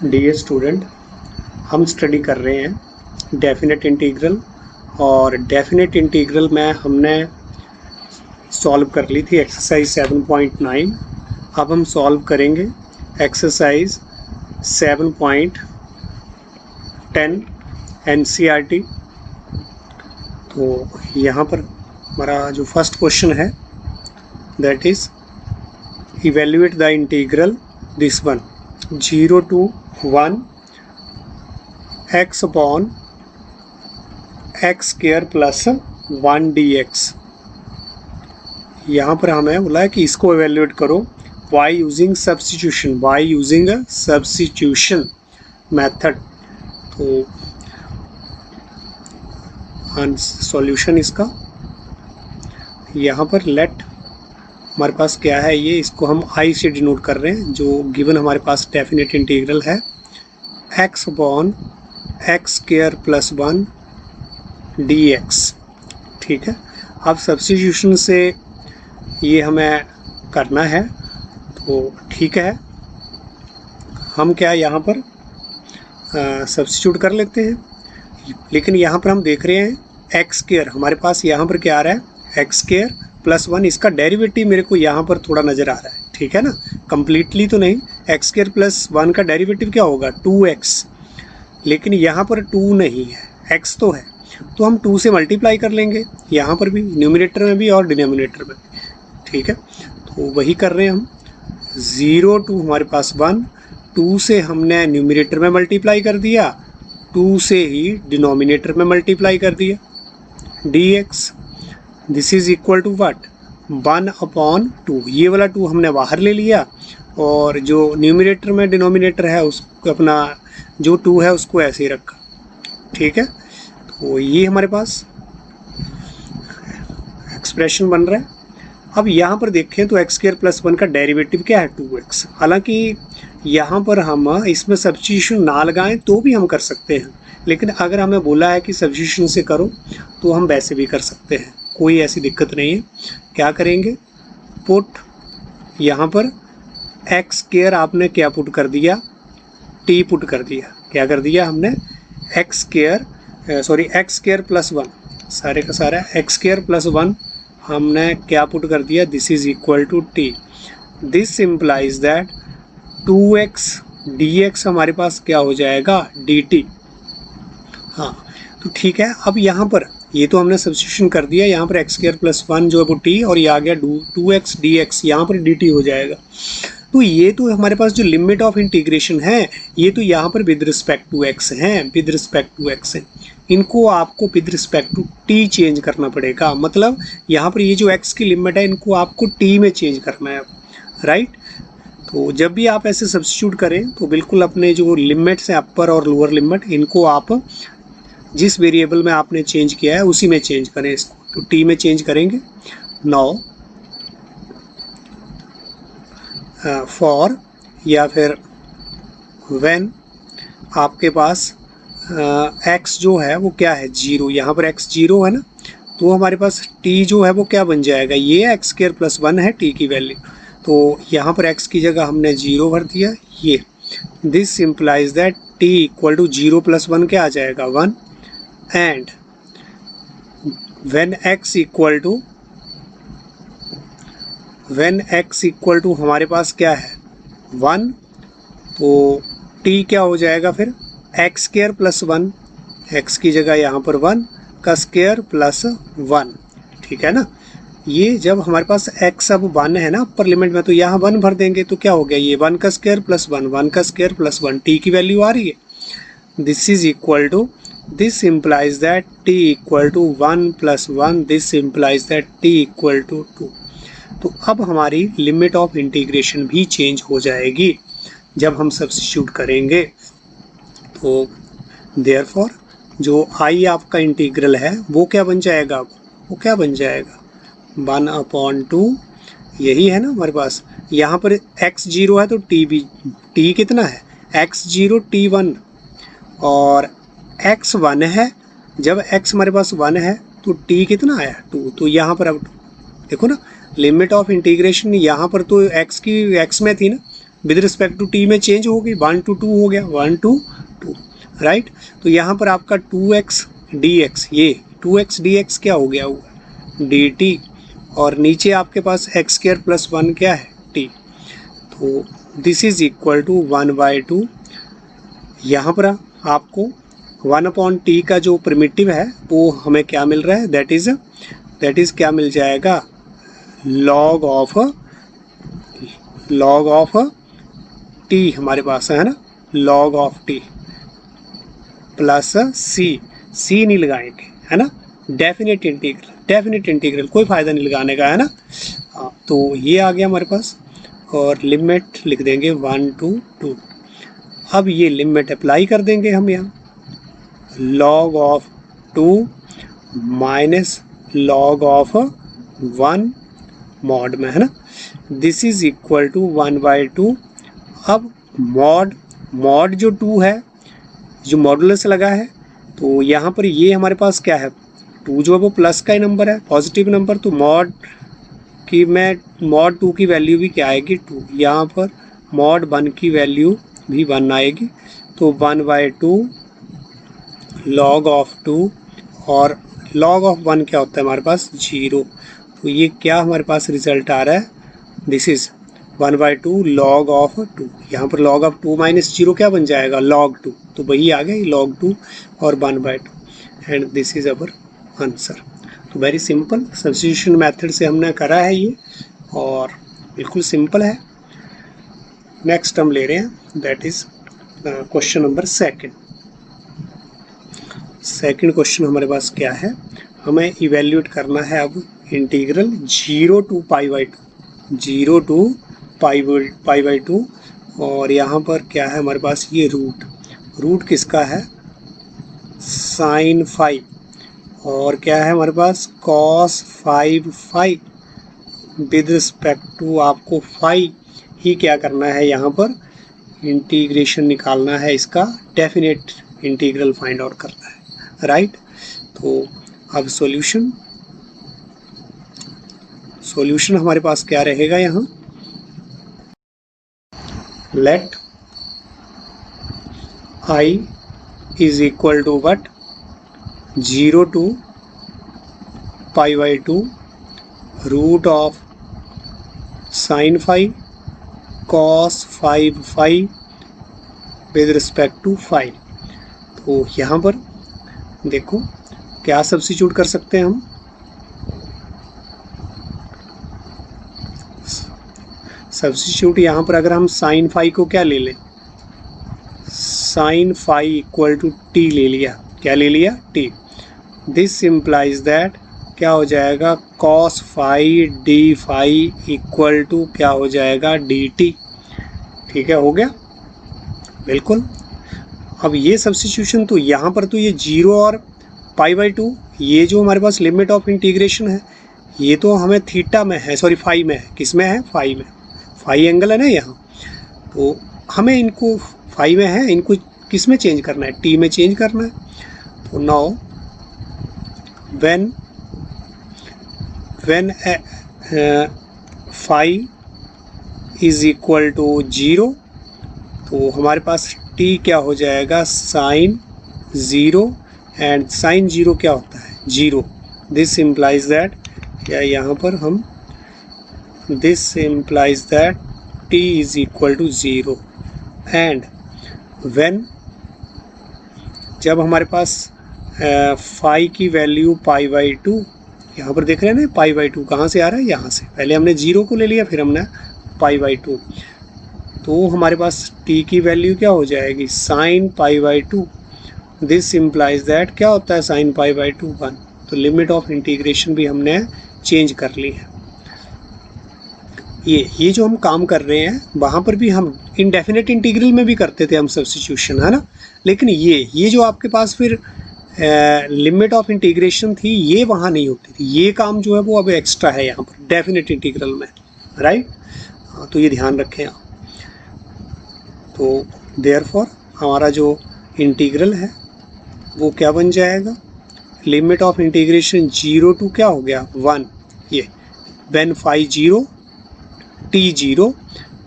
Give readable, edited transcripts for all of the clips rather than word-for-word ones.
Dear student, हम study कर रहे हैं डेफिनेट इंटीग्रल। और डेफिनेट इंटीग्रल में हमने सॉल्व कर ली थी एक्सरसाइज 7.9। अब हम सॉल्व करेंगे एक्सरसाइज 7.10 एनसीईआरटी। तो यहाँ पर हमारा जो फर्स्ट क्वेश्चन है that is evaluate the integral this one 0 to 1 x upon x square plus 1 dx। यहाँ पर हमें बोला है कि इसको एवेल्युएट करो बाय यूजिंग सब्स्टिट्यूशन मेथड। तो सॉल्यूशन इसका यहाँ पर लेट हमारे पास क्या है, ये इसको हम आई से डिनोट कर रहे हैं। जो गिवन हमारे पास डेफिनेट इंटीग्रल है x upon x square plus 1 dx। ठीक है, अब सब्स्टिट्यूशन से ये हमें करना है। तो ठीक है, हम क्या यहाँ पर सब्स्टिट्यूट कर लेते हैं। लेकिन यहाँ पर हम देख रहे हैं एक्स स्क्वायर, हमारे पास यहाँ पर क्या आ रहा है एक्स स्क्वायर प्लस 1। इसका डेरिवेटिव मेरे को यहाँ पर थोड़ा नज़र आ रहा है, ठीक है ना, कंप्लीटली तो नहीं। एक्स स्क्वायर प्लस 1 का डेरिवेटिव क्या होगा 2x, लेकिन यहाँ पर 2 नहीं है, x तो है, तो हम 2 से मल्टीप्लाई कर लेंगे यहाँ पर भी, न्यूमरेटर में भी और डिनोमिनेटर में भी। ठीक है, तो वही कर रहे हैं हम। 0 to हमारे पास 1, 2 से हमने न्यूमरेटर में मल्टीप्लाई कर दिया, 2 से ही डिनोमिनेटर में मल्टीप्लाई कर दिया dx। This is equal to what 1 upon 2। ये वाला 2 हमने बाहर ले लिया और जो न्यूमरेटर में डिनोमिनेटर है उसको अपना जो 2 है उसको ऐसे ही रखा। ठीक है, तो ये हमारे पास एक्सप्रेशन बन रहा है। अब यहाँ पर देखें तो एक्स स्क्वायर प्लस 1 का डेरिवेटिव क्या है 2x। हालांकि यहाँ पर हम इसमें सब्स्टिट्यूशन ना लगाएं तो भी हम कर सकते हैं, लेकिन अगर हमें बोला है कि सब्स्टिट्यूशन से करो तो हम वैसे भी कर सकते हैं, कोई ऐसी दिक्कत नहीं है। क्या करेंगे, पुट यहाँ पर एक्स स्क्वायर आपने क्या पुट कर दिया, टी पुट कर दिया। क्या कर दिया हमने एक्स स्क्वायर प्लस 1, सारे का सारा एक्स स्क्वायर प्लस 1 हमने क्या पुट कर दिया, this is equal to T. This implies that 2x dx हमारे पास क्या हो जाएगा dt। हाँ, तो ठीक है। अब यहाँ पर ये तो हमने सब्स्टिट्यूशन कर दिया, यहाँ पर एक्स स्क्वायर प्लस 1 जो है वो टी, और ये आ गया 2x dx, यहाँ पर dt हो जाएगा। तो ये तो हमारे पास जो लिमिट ऑफ इंटीग्रेशन है ये तो यहाँ पर विद रिस्पेक्ट टू x है, विद रिस्पेक्ट टू x है। इनको आपको with respect to t change करना पड़ेगा। मतलब यहाँ पर ये जो x की लिमिट है इनको आपको t में चेंज करना है, राइट। तो जब भी आप ऐसे सब्स्टिट्यूट करें तो बिल्कुल अपने जो लिमिट्स हैं अपर और लोअर लिमिट, इनको आप जिस वेरिएबल में आपने चेंज किया है उसी में चेंज करें इसको। तो t में चेंज करेंगे। नाउ फॉर या फिर व्हेन आपके पास x जो है वो क्या है 0, यहाँ पर x 0 है ना, तो हमारे पास t जो है वो क्या बन जाएगा, ये एक्स स्क्वायर प्लस 1 है t की वैल्यू। तो यहाँ पर x की जगह हमने 0 भर दिया ये। This implies that t equal to 0 plus 1 क्या आ जाएगा 1। And when x equal to हमारे पास क्या है 1, तो t क्या हो जाएगा फिर एक्स स्क्वायर प्लस 1, x की जगह यहाँ पर 1 का स्क्वायर प्लस 1। ठीक है ना, ये जब हमारे पास x अब 1 है ना अपर लिमिट में, तो यहाँ 1 भर देंगे तो क्या हो गया ये 1 का स्क्वायर प्लस 1, 1 का स्क्वायर प्लस 1, t की वैल्यू आ रही है। This is equal to, this implies that t equal to 1 plus 1, this implies that t equal to 2। तो अब हमारी लिमिट ऑफ इंटीग्रेशन भी चेंज हो जाएगी जब हम सब्स्टिट्यूट करेंगे। तो देयरफॉर जो आई आपका इंटीग्रल है वो क्या बन जाएगा, वो क्या बन जाएगा 1 अपॉन 2, यही है ना हमारे पास। यहाँ पर x 0 है तो t कितना है x 0 t 1, और x 1 है। जब x हमारे पास 1 है तो t कितना आया 2, तो यहाँ पर अब देखो ना लिमिट ऑफ इंटीग्रेशन यहाँ पर तो x में थी ना, विद रिस्पेक्ट टू टी में चेंज हो गई, 1 to 2 हो गया, 1 to 2, राइट। तो यहाँ पर आपका 2x dx, ये 2x dx क्या हो गया हुआ dt, और नीचे आपके पास x स्क्वायर प्लस 1 क्या है t। तो दिस इज इक्वल टू 1/2। यहाँ पर आपको 1/t का जो प्रिमिटिव है वो हमें क्या मिल रहा है, दैट इज क्या मिल जाएगा, log ऑफ t हमारे पास है ना, log of t plus c नहीं लगाएंगे है ना, डेफिनेट इंटीग्रल कोई फ़ायदा नहीं लगाने का है ना। तो ये आ गया हमारे पास, और लिमिट लिख देंगे 1 to 2। अब ये लिमिट अप्लाई कर देंगे हम यहाँ, log of 2 minus log of 1 mod में है ना, दिस इज इक्वल टू 1/2। अब मॉड जो 2 है, जो मॉडुलस लगा है, तो यहाँ पर ये हमारे पास क्या है, 2 जो है वो प्लस का ही नंबर है, पॉजिटिव नंबर, तो मॉड 2 की वैल्यू भी क्या आएगी 2, यहाँ पर मॉड 1 की वैल्यू भी 1 आएगी, तो 1/2 log ऑफ 2, और log ऑफ 1 क्या होता है हमारे पास 0। तो ये क्या हमारे पास रिजल्ट आ रहा है, दिस इज 1/2 log ऑफ 2। यहाँ पर log ऑफ 2 माइनस 0 क्या बन जाएगा log 2, तो वही आ गया log 2 और 1/2, and this is our answer. तो वेरी सिंपल सब्स्टिट्यूशन मेथड से हमने करा है ये, और बिल्कुल सिंपल है। नेक्स्ट हम ले रहे हैं, that is question number second question हमारे पास क्या है, हमें इवेल्यूएट करना है अब इंटीग्रल 0 to π/2, और यहाँ पर क्या है हमारे पास, ये रूट किसका है sin phi, और क्या है हमारे पास cos 5 विद रिस्पेक्ट टू आपको फाई ही क्या करना है, यहाँ पर इंटीग्रेशन निकालना है, इसका डेफिनेट इंटीग्रल फाइंड आउट करना है, राइट। तो अब सॉल्यूशन हमारे पास क्या रहेगा, यहाँ let i is equal to what 0 to π/2 root of sin phi cos 5 with respect to phi. तो यहाँ पर देखो क्या सब्स्टिट्यूट कर सकते हैं हम, सब्स्टिट्यूट यहाँ पर अगर हम sin phi को क्या ले लें, sin phi equal to t ले लिया, क्या ले लिया t, दिस इम्प्लाइज दैट क्या हो जाएगा cos phi d phi equal to क्या हो जाएगा dt, ठीक है, हो गया बिल्कुल। अब ये सब्स्टिट्यूशन, तो यहाँ पर तो ये 0 और π/2, ये जो हमारे पास लिमिट ऑफ इंटीग्रेशन है, ये तो हमें थीटा में है, सॉरी फाई में है, किस में है फाई में, फाई एंगल है ना यहाँ, तो हमें इनको फाई में है, इनको किस में चेंज करना है, टी में चेंज करना है। तो now when phi is equal to 0, तो हमारे पास टी क्या हो जाएगा sin 0, एंड sin 0 क्या होता है 0, दिस इम्प्लाइज दैट, क्या यहाँ पर हम this implies that t is equal to 0, and when जब हमारे पास फाई की वैल्यू π/2, यहाँ पर देख रहे हैं ना π/2 कहाँ से आ रहा है, यहाँ से, पहले हमने 0 को ले लिया, फिर हमने π/2, तो हमारे पास t की वैल्यू क्या हो जाएगी sin π/2, दिस इम्प्लाइज दैट क्या होता है sin π/2 1, तो लिमिट ऑफ इंटीग्रेशन भी हमने चेंज कर ली है। ये जो हम काम कर रहे हैं वहाँ पर भी हम इनडेफिनेट इंटीग्रल में भी करते थे हम सब्स्टिट्यूशन, है ना, लेकिन ये जो आपके पास फिर लिमिट ऑफ इंटीग्रेशन थी, ये वहाँ नहीं होती थी, ये काम जो है वो अब एक्स्ट्रा है यहाँ पर डेफिनेट इंटीग्रल में, राइट। तो ये ध्यान रखें आप। तो देयरफॉर हमारा जो इंटीग्रल है वो क्या बन जाएगा, लिमिट ऑफ इंटीग्रेशन 0 to क्या हो गया 1, ये when phi 0 t 0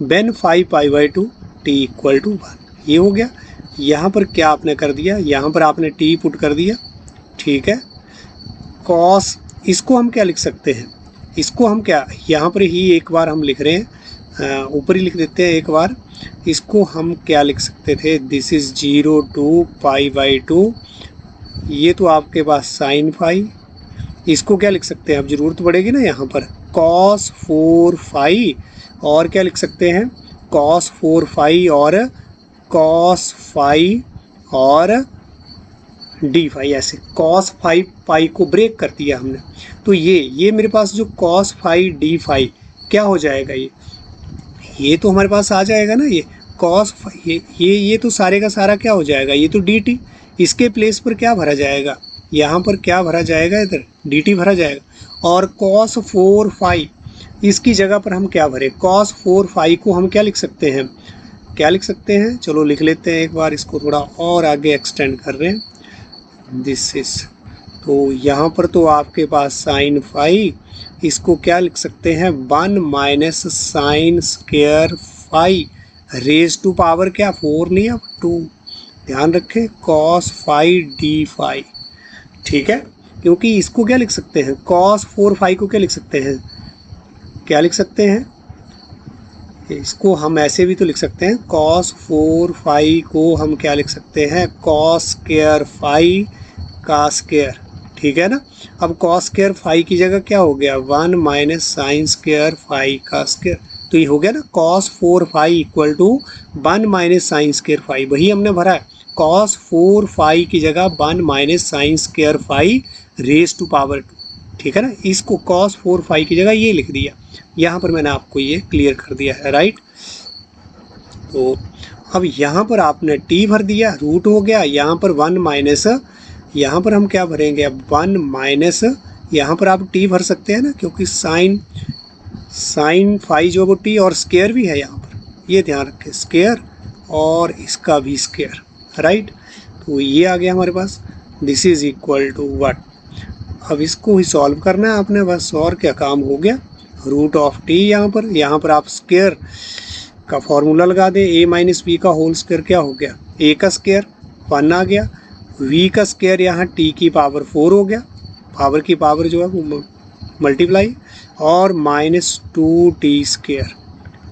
when 5π/2 t equal to 1। ये हो गया। यहाँ पर क्या आपने कर दिया, यहाँ पर आपने t पुट कर दिया, ठीक है। कॉस, इसको हम क्या लिख सकते हैं, इसको हम क्या, यहाँ पर ही एक बार हम लिख रहे हैं, ऊपर ही लिख देते हैं एक बार। इसको हम क्या लिख सकते थे, दिस इज़ 0 to π/2, ये तो आपके पास साइन फाई। इसको क्या लिख सकते हैं, अब ज़रूरत पड़ेगी ना यहाँ पर, कॉस 4φ, और क्या लिख सकते हैं, कॉस 4φ और कॉस फाई और डी फाई, ऐसे कॉस 5π को ब्रेक कर दिया हमने। तो ये मेरे पास जो कॉस फाई डी फाई क्या हो जाएगा, ये तो हमारे पास आ जाएगा ना, ये कॉस, ये तो सारे का सारा क्या हो जाएगा, ये तो डी टी। इसके प्लेस पर क्या भरा जाएगा, यहाँ पर क्या भरा जाएगा, इधर डी टी भरा जाएगा। और कॉस 4φ, इसकी जगह पर हम क्या भरें, कॉस 4φ को हम क्या लिख सकते हैं, क्या लिख सकते हैं, चलो लिख लेते हैं एक बार, इसको थोड़ा और आगे एक्सटेंड कर रहे हैं। दिस इज, तो यहाँ पर तो आपके पास साइन फाई, इसको क्या लिख सकते हैं, 1 minus sine square phi raise to power क्या 4 नहीं, अब 2। ध्यान रखें, कॉस फाई डी फाई, ठीक है। क्योंकि इसको क्या लिख सकते हैं, कॉस 4φ को क्या लिख सकते हैं, क्या लिख सकते हैं, इसको हम ऐसे भी तो लिख सकते हैं, कॉस 4φ को हम क्या लिख सकते हैं, कॉस स्क्वायर फाई का स्क्वायर, ठीक है ना। अब कॉस स्क्वायर फाई की जगह क्या हो गया, 1 माइनस साइन स्क्वायर फाई का स्क्वायर, तो ये हो गया ना, cos 4φ equal to 1 minus sine square phi, वही हमने भरा है। कॉस 4φ की जगह 1 minus sine square phi raise to power 2, ठीक है ना। इसको कॉस 4φ की जगह ये लिख दिया, यहाँ पर मैंने आपको ये क्लियर कर दिया है, राइट। तो अब यहाँ पर आपने t भर दिया, रूट हो गया, यहाँ पर 1 माइनस, यहाँ पर हम क्या भरेंगे, अब 1 माइनस, यहाँ पर आप t भर सकते हैं ना, क्योंकि साइन फाई जो वो t और स्क्वायर भी है यहाँ पर, ये ध्यान रखें, स्क्वायर और इसका भी स्क्वायर, राइट। तो ये आ गया हमारे पास, this is equal to what. अब इसको ही सॉल्व करना है आपने बस, और क्या काम हो गया, रूट ऑफ टी, यहाँ पर आप स्क्वायर का फॉर्मूला लगा दें, a माइनस बी का होल स्क्वायर क्या हो गया, a का स्क्वायर 1 आ गया, v का स्क्वायर यहाँ t की पावर 4 हो गया, पावर की पावर जो है वो मल्टीप्लाई, और माइनस 2t स्क्वायर,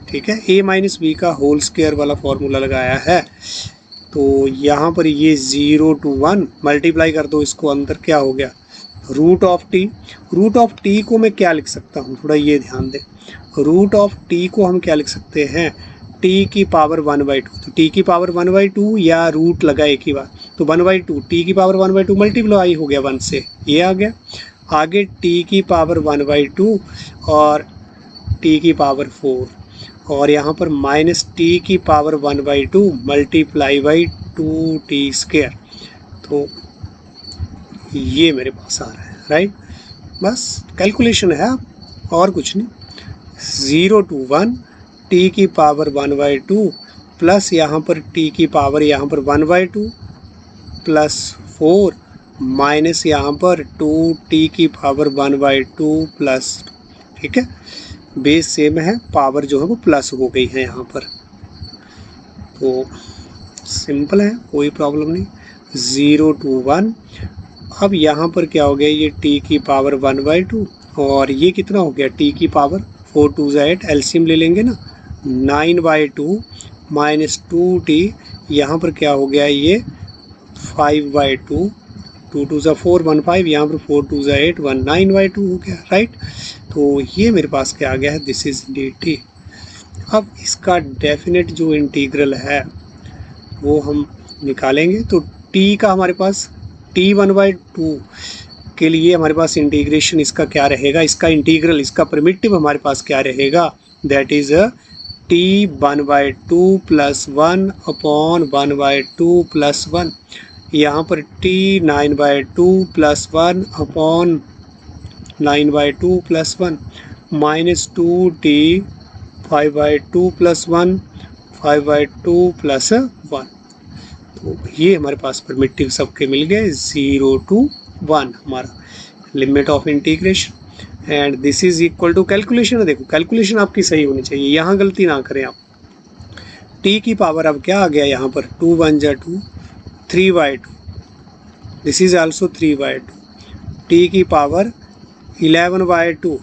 ठीक है। a माइनस बी का होल स्क्वायर वाला फॉर्मूला लगाया है, तो यहाँ पर ये 0 to 1 मल्टीप्लाई कर दो, इसको अंदर क्या हो गया, root of t. Root of t को मैं क्या लिख सकता हूँ, थोड़ा ये ध्यान दें, रूट ऑफ टी को हम क्या लिख सकते हैं, टी की पावर 1/2, तो टी की पावर 1/2 या रूट लगा एक ही बार, तो 1/2, टी की पावर 1/2 मल्टीप्लाई हो गया 1 से, ये आ गया। आगे टी की पावर 1/2 और टी की पावर 4, और यहाँ पर माइनस टी की power 1/2 multiply by 2t square, तो ये मेरे पास आ रहा है, राइट। बस कैलकुलेशन है, और कुछ नहीं। 0 to 1 t की पावर 1/2 प्लस यहाँ पर t की पावर यहाँ पर 1/2 प्लस 4 माइनस यहाँ पर 2t की पावर 1/2 प्लस, ठीक है, बेस सेम है, पावर जो है वो प्लस हो गई है यहाँ पर, तो सिंपल है, कोई प्रॉब्लम नहीं। 0 to 1, अब यहाँ पर क्या हो गया, ये t की पावर 1/2 और ये कितना हो गया, t की पावर 4 2 8, एलसीएम ले लेंगे ना, 9/2 माइनस 2t, यहाँ पर क्या हो गया, ये 5/2, 2 2 4 1 5, यहाँ पर 4 2 8 1 9/2 हो गया, राइट। तो ये मेरे पास क्या आ गया है, दिस इज dt। अब इसका डेफिनेट जो इंटीग्रल है वो हम निकालेंगे, तो t का हमारे पास t1/2 के लिए हमारे पास इंटीग्रेशन इसका क्या रहेगा, इसका इंटीग्रल, इसका प्रिमिटिव हमारे पास क्या रहेगा, that is t1/2 plus 1 upon 1/2 plus 1, यहाँ पर t9/2 plus 1 upon 9/2 plus 1 minus 2t 5/2 plus 1 5/2 plus 1, तो ये हमारे पास प्रिमिटिव सबके मिल गए। 0 to 1 हमारा limit of integration. And this is equal to calculation है, देखो कैलकुलेशन आपकी सही होनी चाहिए, यहाँ गलती ना करें आप। टी की पावर अब क्या आ गया यहाँ पर, 2 1 जा 2, 3/2, दिस इज आल्सो 3/2, टी की पावर 11/2,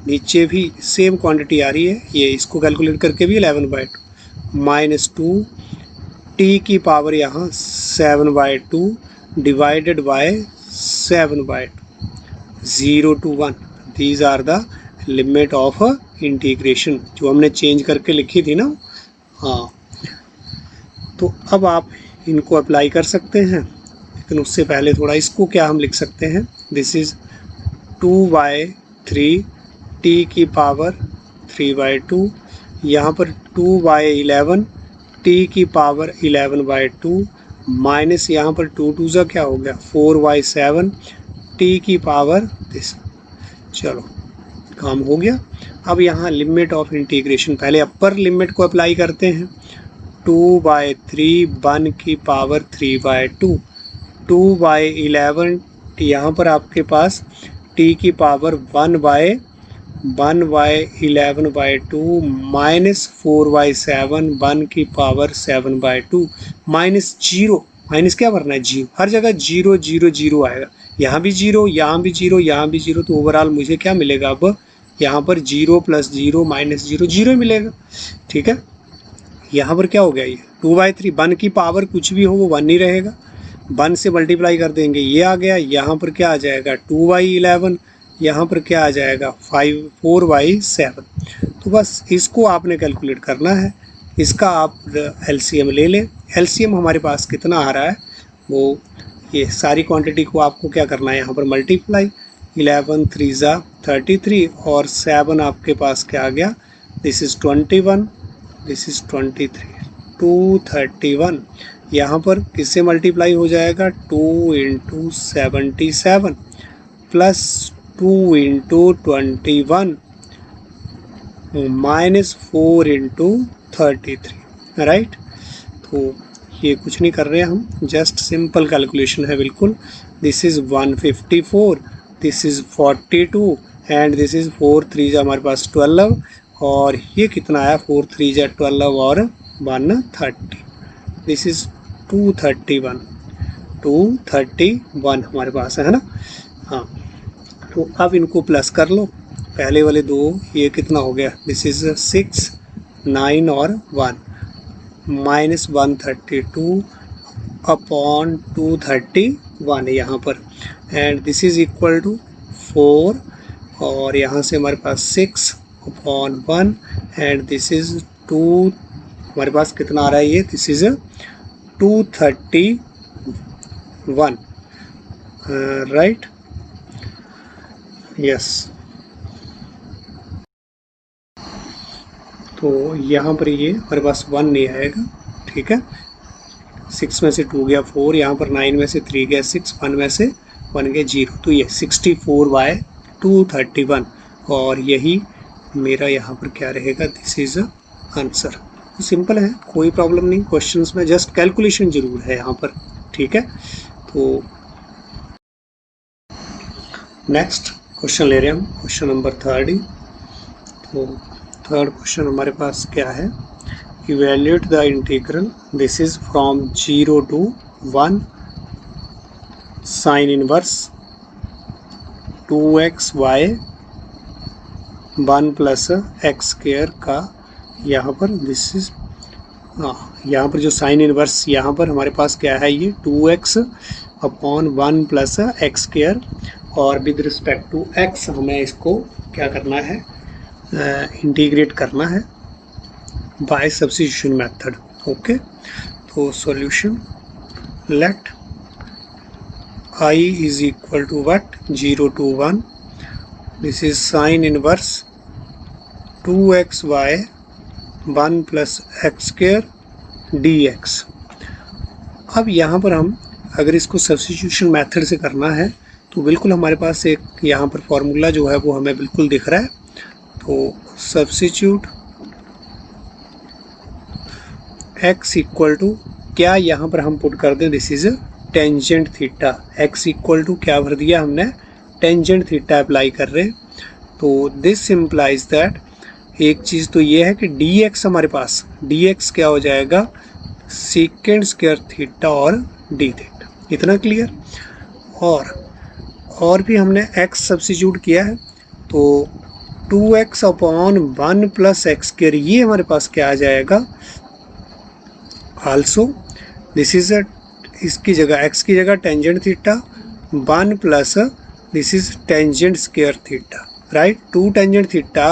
नीचे भी सेम क्वांटिटी आ रही है, ये इसको कैलकुलेट करके भी 11/2 माइनस 2, टी की पावर यहाँ 7/2 divided by 7/2, 0 to 1, these are the limit of integration जो हमने चेंज करके लिखी थी ना। हाँ, तो अब आप इनको अप्लाई कर सकते हैं, लेकिन उससे पहले थोड़ा इसको क्या हम लिख सकते हैं, दिस इज 2/3 टी की पावर 3/2, यहाँ पर 2/11 टी की पावर 11/2 माइनस यहाँ पर 2 2 जा क्या हो गया 4/7 टी की पावर दिस। चलो काम हो गया। अब यहाँ लिमिट ऑफ इंटीग्रेशन, पहले अपर लिमिट को अप्लाई करते हैं, 2/3 1 की पावर 3/2, 2/11 यहाँ पर आपके पास टी की पावर 1/11/2 माइनस 4/7 1 की पावर 7/2 माइनस 0, माइनस क्या भरना है, जीरो, हर जगह 0 0 0 आएगा, यहाँ भी 0, यहाँ भी 0, यहाँ भी 0, तो ओवरऑल मुझे क्या मिलेगा, अब यहाँ पर 0 + 0 - 0 0 मिलेगा। ठीक है, यहाँ पर क्या हो गया, ये 2/3 1 की पावर कुछ भी हो वो 1 ही रहेगा, 1 से मल्टीप्लाई कर देंगे, ये आ गया, यहाँ पर क्या आ जाएगा 2/11, यहाँ पर क्या आ जाएगा 4/7। तो बस इसको आपने कैलकुलेट करना है, इसका आप एलसीएम ले लें। एलसीएम हमारे पास कितना आ रहा है, वो ये सारी क्वांटिटी को आपको क्या करना है, यहाँ पर मल्टीप्लाई, 11 3 जा 33 और 7 आपके पास क्या आ गया, दिस इज़ 21, दिस इज़ 23, 231, यहाँ पर किससे मल्टीप्लाई हो जाएगा, 2 × 77 प्लस 2 × 21 माइनस 4 × 33, राइट। तो ये कुछ नहीं कर रहे हैं हम, जस्ट सिंपल कैलकुलेशन है बिल्कुल। This is 154, this is 42 and this is 4 3 जा हमारे पास 12 और ये कितना आया 4 3 जा 12 और 130, दिस इज़ 231 हमारे पास है ना। हाँ, तो अब इनको प्लस कर लो, पहले वाले दो, ये कितना हो गया, दिस इज़ 6 9 और 1 माइनस 132 अपॉन 231 यहाँ पर, and this is equal to 4 और यहाँ से हमारे पास 6 अपॉन 1 एंड दिस इज़ 2, हमारे पास कितना आ रहा है ये, दिस इज़ 231, राइट, यस। तो यहाँ पर ये हमारे पास 1 नहीं आएगा, ठीक है, 6 में से 2 गया 4, यहाँ पर 9 में से 3 गया 6, 1 में से 1 गया 0, तो ये 64/231 और यही मेरा यहाँ पर क्या रहेगा, दिस इज़ आंसर। तो सिंपल है, कोई प्रॉब्लम नहीं, क्वेश्चंस में जस्ट कैलकुलेशन जरूर है यहाँ पर, ठीक है। तो नेक्स्ट क्वेश्चन ले रहे हैं हम, क्वेश्चन नंबर 3 ही। तो थर्ड क्वेश्चन हमारे पास क्या है, evaluate the integral, this is from 0 to 1 sign inverse 2xy 1 + x² का, यहाँ पर दिस इज, यहाँ पर जो साइन इनवर्स यहाँ पर हमारे पास क्या है, ये 2x अपॉन 1 + x² और विद रिस्पेक्ट टू x हमें इसको क्या करना है, इंटीग्रेट करना है बाय सब्स्टिट्यूशन मेथड। ओके, तो solution, let I is equal to what, 0 to 1, this is sine inverse 2xy 1 + x² dx। अब यहाँ पर हम अगर इसको सब्स्टिट्यूशन मेथड से करना है तो बिल्कुल हमारे पास एक यहाँ पर फॉर्मूला जो है वो हमें बिल्कुल दिख रहा है, तो सब्स्टिट्यूट x इक्वल टू क्या यहाँ पर हम पुट कर दें, this is tangent theta, x equal to क्या भर दिया हमने, टेंजेंट थीटा अप्लाई कर रहे हैं, तो दिस इम्प्लाइज दैट, एक चीज़ तो ये है कि dx हमारे पास, dx क्या हो जाएगा, सेकेंड स्क्वायर थीटा और डी थीटा। इतना क्लियर। और भी हमने x सब्स्टिट्यूट किया है, तो 2x upon 1 plus x square, ये हमारे पास क्या आ जाएगा, आल्सो दिस इज इसकी जगह x की जगह tangent theta 1 plus this is tangent square theta, right. 2 tangent theta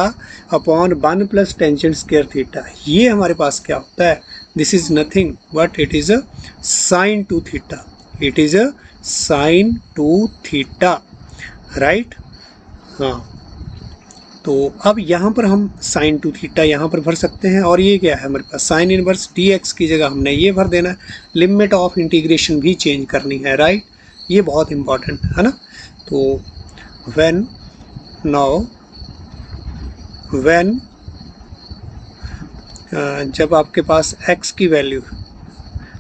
upon 1 plus tangent square theta, ये हमारे पास क्या होता है, this is nothing but it is a sine 2 theta, it is a sine 2 theta, right. हाँ, तो अब यहाँ पर हम साइन 2 थीटा यहाँ पर भर सकते हैं, और ये क्या है हमारे पास, साइन इनवर्स dx की जगह हमने ये भर देना है, लिमिट ऑफ इंटीग्रेशन भी चेंज करनी है, राइट। ये बहुत इंपॉर्टेंट है ना। तो व्हेन नाउ व्हेन जब आपके पास x की वैल्यू,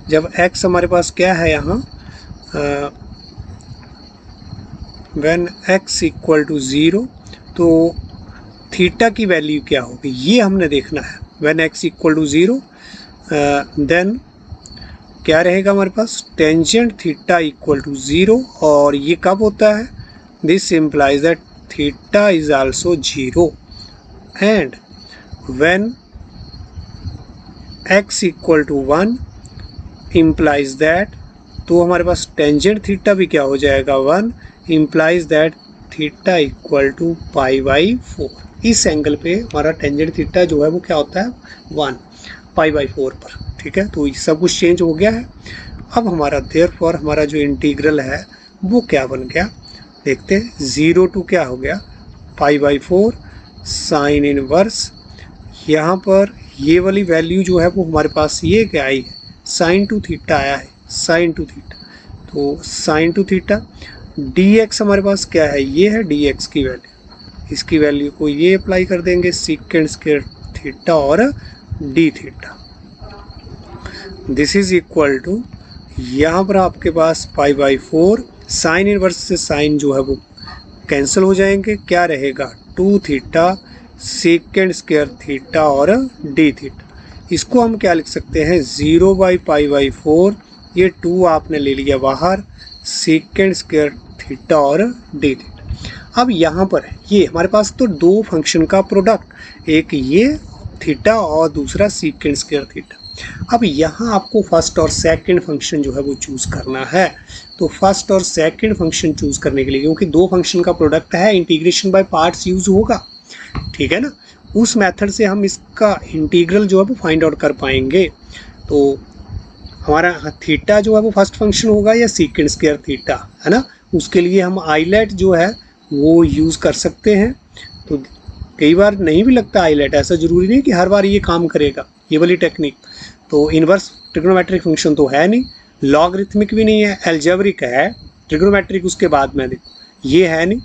जब x हमारे पास क्या है यहाँ, व्हेन x इक्वल टू 0, तो थीटा की वैल्यू क्या होगी ये हमने देखना है। When x equal to 0 then क्या रहेगा हमारे पास, टेंजेंट थीटा इक्वल टू 0, और ये कब होता है, this implies that theta is also 0, and when x equal to 1 implies that, तो हमारे पास टेंजेंट थीटा भी क्या हो जाएगा 1, implies that theta equal to π/4। इस एंगल पे हमारा टेंजेंट थीटा जो है वो क्या होता है 1 π/4 पर, ठीक है। तो सब कुछ चेंज हो गया है। अब हमारा देयरफॉर हमारा जो इंटीग्रल है वो क्या बन गया, देखते हैं। 0 टू क्या हो गया, π/4 साइन इनवर्स, यहाँ पर ये वाली वैल्यू जो है वो हमारे पास ये क्या आई है, साइन 2 थीटा आया है, साइन 2 थीटा। तो साइन 2 थीटा, dx हमारे पास क्या है, ये है dx की वैल्यू, इसकी वैल्यू को ये अप्लाई कर देंगे, सेकेंड स्क्वायर थीटा और d theta, this is equal to, यहाँ पर आपके पास π/4 साइन इनवर्स से साइन जो है वो कैंसिल हो जाएंगे, क्या रहेगा 2 थीटा सेकेंड स्क्वायर थीटा और डी थीटा। इसको हम क्या लिख सकते हैं, 0/π/4, ये 2 आपने ले लिया बाहर, सेकेंड स्क्वायर थीटा और डी थीटा। अब यहाँ पर ये हमारे पास तो दो फंक्शन का प्रोडक्ट, एक ये थीटा और दूसरा सेकेंड स्क्वायर थीटा। अब यहाँ आपको फर्स्ट और सेकंड फंक्शन जो है वो चूज़ करना है। तो फर्स्ट और सेकंड फंक्शन चूज़ करने के लिए, क्योंकि दो फंक्शन का प्रोडक्ट है, इंटीग्रेशन बाय पार्ट्स यूज़ होगा, ठीक है ना। उस मेथड से हम इसका इंटीग्रल जो है वो फाइंड आउट कर पाएंगे। तो हमारा थीटा जो है वो फर्स्ट फंक्शन होगा या सेकेंड स्क्वायर थीटा, है ना। उसके लिए हम आइलेट जो है वो यूज़ कर सकते हैं। तो कई बार नहीं भी लगता आइलेट, ऐसा ज़रूरी नहीं कि हर बार ये काम करेगा ये वाली टेक्निक। तो इनवर्स ट्रिग्नोमेट्रिक फंक्शन तो है नहीं, लॉगरिथमिक भी नहीं है, एल्जेब्रिक है। ट्रिग्नोमेट्रिक उसके बाद में देखो, ये है नहीं,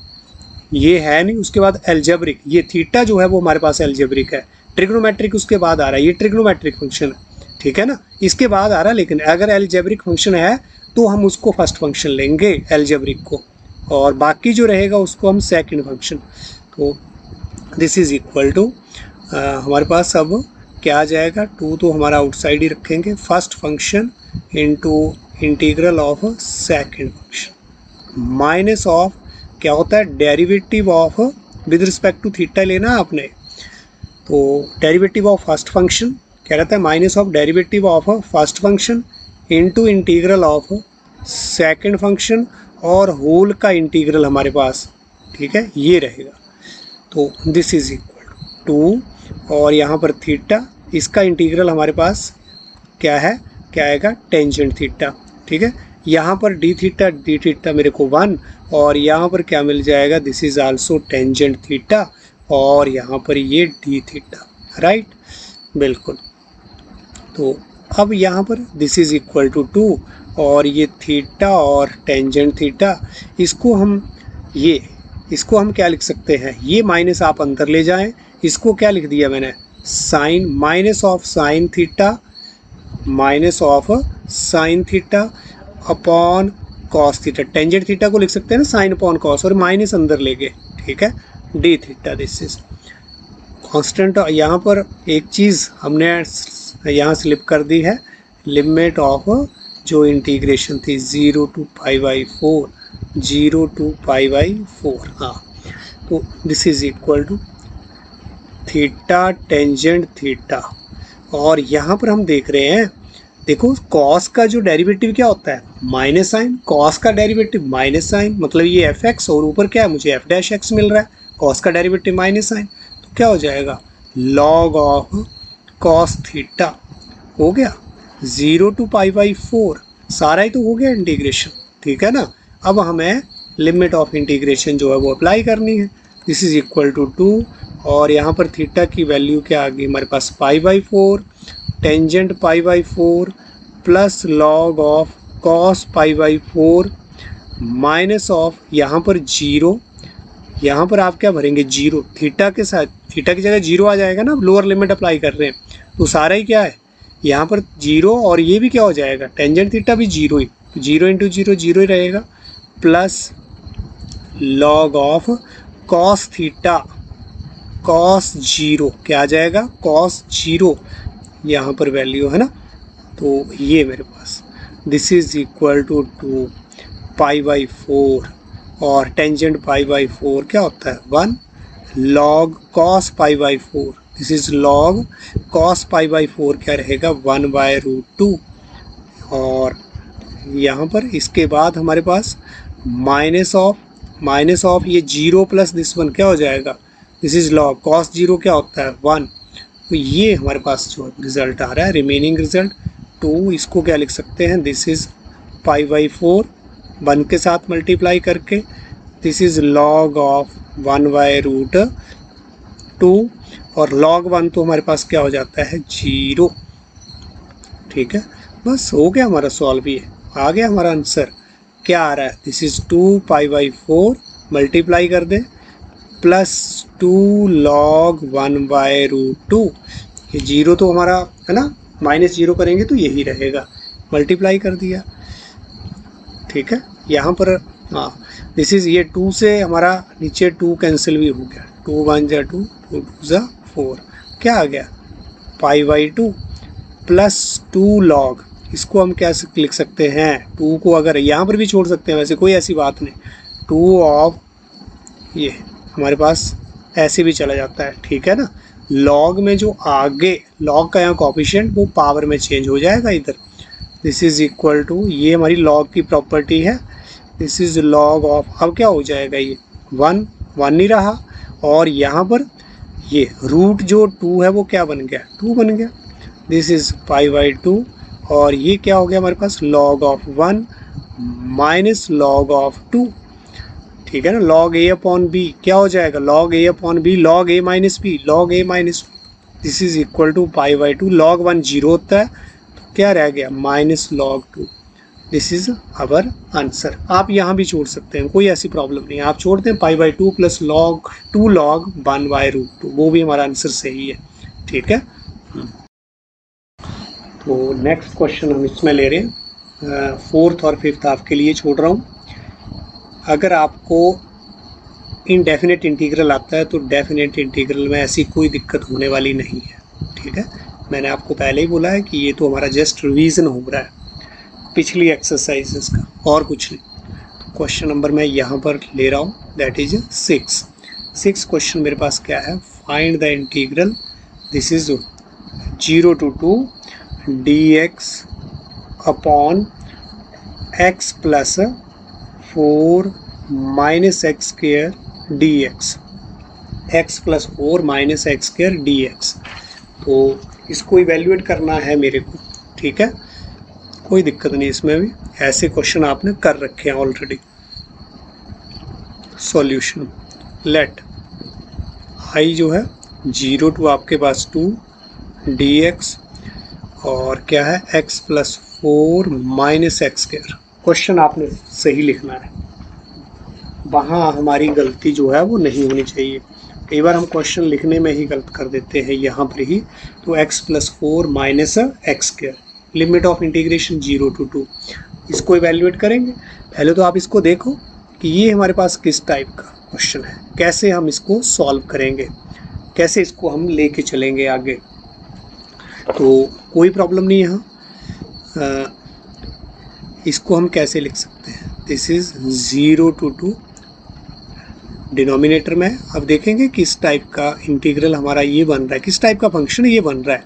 ये है नहीं, उसके बाद एल्जेब्रिक, ये थीटा जो है वो हमारे पास एल्जेब्रिक है। ट्रिग्नोमेट्रिक उसके बाद आ रहा है, ये ट्रिग्नोमेट्रिक फंक्शन है, ठीक है ना, इसके बाद आ रहा है। लेकिन अगर एल्जेब्रिक फंक्शन है तो हम उसको फर्स्ट फंक्शन लेंगे एल्जेब्रिक को, और बाकी जो रहेगा उसको हम सेकंड फंक्शन। तो दिस इज इक्वल टू, हमारे पास अब क्या आ जाएगा, 2 तो हमारा आउटसाइड ही रखेंगे, first function into integral of second function minus of क्या होता है, derivative of with respect to theta लेना आपने। तो डेरिवेटिव ऑफ फर्स्ट फंक्शन क्या रहता है, minus of derivative of first function into integral of second function, और होल का इंटीग्रल हमारे पास, ठीक है, ये रहेगा। तो दिस इज इक्वल टू, और यहाँ पर थीटा, इसका इंटीग्रल हमारे पास क्या है, क्या आएगा, टेंजेंट थीटा, ठीक है। यहाँ पर डी थीटा मेरे को 1, और यहाँ पर क्या मिल जाएगा, this is also tangent theta, और यहाँ पर ये डी थीटा, राइट, बिल्कुल। तो अब यहाँ पर दिस इज इक्वल टू 2, और ये थीटा और टेंजेंट थीटा, इसको हम क्या लिख सकते हैं, ये माइनस आप अंदर ले जाएं, इसको क्या लिख दिया मैंने, sine, minus of sine theta, minus of sine theta upon cos theta. Tangent theta को लिख सकते हैं ना साइन अपॉन कॉस, और माइनस अंदर ले गए, ठीक है, d theta. This is constant. यहाँ पर एक चीज़ हमने यहाँ स्लिप कर दी है, लिमिट ऑफ जो इंटीग्रेशन थी 0 to π/4, 0 to π/4। हाँ, तो this is equal to theta tangent theta. और यहाँ पर हम देख रहे हैं, देखो कॉस का जो डेरिवेटिव क्या होता है, माइनस साइन। कॉस का डेरिवेटिव माइनस साइन, मतलब ये एफ एक्स और ऊपर क्या है, मुझे एफ डैश एक्स मिल रहा है। कॉस का डेरिवेटिव माइनस साइन, तो क्या हो जाएगा, लॉग ऑफ कॉस थीटा हो गया 0 to π/4। सारा ही तो हो गया इंटीग्रेशन, ठीक है ना। अब हमें लिमिट ऑफ इंटीग्रेशन जो है वो अप्लाई करनी है। दिस इज इक्वल टू 2, और यहाँ पर थीटा की वैल्यू क्या आ गई हमारे पास, π/4 tangent π/4 plus log of cos π/4 minus of यहाँ पर 0। यहाँ पर आप क्या भरेंगे, 0 थीटा के साथ, थीटा की जगह 0 आ जाएगा ना, लोअर लिमिट अप्लाई कर रहे हैं, तो सारा ही क्या है यहाँ पर 0, और ये भी क्या हो जाएगा, टेंजेंट थीटा भी 0 ही, 0 इंटू 0 0 ही रहेगा, plus log of cos theta cos 0 क्या आ जाएगा, कॉस 0, यहाँ पर वैल्यू है ना, तो ये मेरे पास दिस इज इक्वल टू 2 π/4, और टेंजेंट π/4 क्या होता है 1, log cos π/4, this is log cos π/4 क्या रहेगा 1/√2। और यहाँ पर इसके बाद हमारे पास माइनस ऑफ ये 0 प्लस दिस 1 क्या हो जाएगा, दिस इज लॉग कॉस 0 क्या होता है 1। तो ये हमारे पास जो रिजल्ट आ रहा है, रिमेनिंग रिजल्ट 2, इसको क्या लिख सकते हैं, दिस इज π/4 1 के साथ मल्टीप्लाई करके, दिस इज लॉग ऑफ 1/√2, और log 1 तो हमारे पास क्या हो जाता है 0। ठीक है, बस हो गया हमारा सॉल्व, ये आ गया हमारा आंसर। क्या आ रहा है, दिस इज 2 π/4 मल्टीप्लाई कर दें प्लस 2 log 1/√2। ये 0 तो हमारा है ना, -0 करेंगे तो यही रहेगा, मल्टीप्लाई कर दिया। ठीक है, यहाँ पर हाँ, दिस इज ये 2 से हमारा नीचे 2 कैंसिल भी हो गया, 2 1 जा 2, 2 2 जा 4, क्या आ गया π/2 प्लस 2 log, इसको हम क्या लिख सकते हैं, 2 को अगर यहाँ पर भी छोड़ सकते हैं, वैसे कोई ऐसी बात नहीं, 2 ऑफ ये हमारे पास ऐसे भी चला जाता है, ठीक है ना। लॉग में जो आगे लॉग का यहाँ कॉफिशिएंट वो पावर में चेंज हो जाएगा इधर। दिस इज इक्वल टू, ये हमारी लॉग की प्रॉपर्टी है, दिस इज लॉग ऑफ, अब क्या हो जाएगा ये 1 नहीं रहा, और यहाँ पर ये रूट जो 2 है वो क्या बन गया, 2 बन गया, दिस इज π/2, और ये क्या हो गया हमारे पास log of 1 minus log of 2। ठीक है ना, log a/b क्या हो जाएगा, log a/b log a minus b log a minus b, this is equal to π/2, log 1 0 होता है, तो क्या रह गया minus log 2। This is our answer. आप यहाँ भी छोड़ सकते हैं, कोई ऐसी प्रॉब्लम नहीं है, आप छोड़ते हैं π/2 प्लस log 2 log 1/√2, वो भी हमारा आंसर सही है। ठीक है, तो नेक्स्ट क्वेश्चन हम इसमें ले रहे हैं, 4th और 5th आपके लिए छोड़ रहा हूँ। अगर आपको इनडेफिनेट इंटीग्रल आता है तो डेफिनेट इंटीग्रल में ऐसी कोई दिक्कत होने वाली नहीं है। ठीक है, मैंने आपको पहले ही बोला है कि ये तो हमारा जस्ट रिवीजन हो रहा है पिछली एक्सरसाइजेस का, और कुछ नहीं। तो क्वेश्चन नंबर मैं यहाँ पर ले रहा हूँ, दैट इज 6 क्वेश्चन मेरे पास क्या है, find the integral, this is 0 to 2 dx upon x plus 4 minus x square dx, x plus 4 minus x square dx। तो इसको इवेल्युएट करना है मेरे को। ठीक है, कोई दिक्कत नहीं इसमें भी, ऐसे क्वेश्चन आपने कर रखे हैं ऑलरेडी। सॉल्यूशन, लेट i जो है 0 to आपके पास 2 dx, और क्या है x plus 4 minus x square. Question आपने सही लिखना है, वहाँ हमारी गलती जो है वो नहीं होनी चाहिए। कई बार हम क्वेश्चन लिखने में ही गलत कर देते हैं यहाँ पर ही। तो x plus 4 minus x square, limit of integration 0 to 2, इसको इवेल्युएट करेंगे। पहले तो आप इसको देखो कि ये हमारे पास किस टाइप का क्वेश्चन है, कैसे हम इसको सॉल्व करेंगे, कैसे इसको हम लेके चलेंगे आगे। तो कोई प्रॉब्लम नहीं यहाँ, इसको हम कैसे लिख सकते हैं, दिस इज 0 to 2 डिनोमिनेटर में। अब देखेंगे किस टाइप का इंटीग्रल हमारा ये बन रहा है, किस टाइप का फंक्शन ये बन रहा है।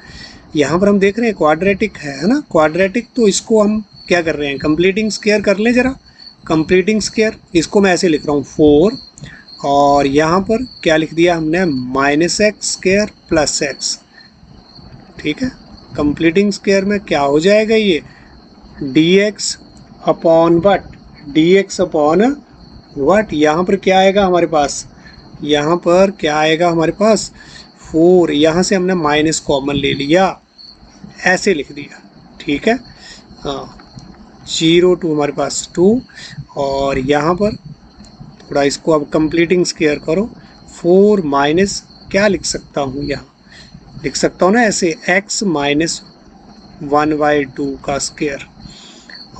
यहाँ पर हम देख रहे हैं क्वाड्रेटिक है ना, क्वाड्रेटिक, तो इसको हम क्या कर रहे हैं, कंप्लीटिंग स्क्वायर कर लें जरा। कंप्लीटिंग स्क्वायर, इसको मैं ऐसे लिख रहा हूँ 4, और यहाँ पर क्या लिख दिया हमने, -x² + x। ठीक है, कंप्लीटिंग स्क्वायर में क्या हो जाएगा ये, dx upon what, dx upon what. यहाँ पर क्या आएगा हमारे पास, यहाँ पर क्या आएगा हमारे पास 4, यहाँ से हमने माइनस कॉमन ले लिया, ऐसे लिख दिया। ठीक है, हाँ, 0 to हमारे पास 2, और यहाँ पर थोड़ा इसको अब कंप्लीटिंग स्क्वायर करो, 4 माइनस क्या लिख सकता हूँ, यहाँ लिख सकता हूँ ना ऐसे, x - 1/2 का स्क्वायर,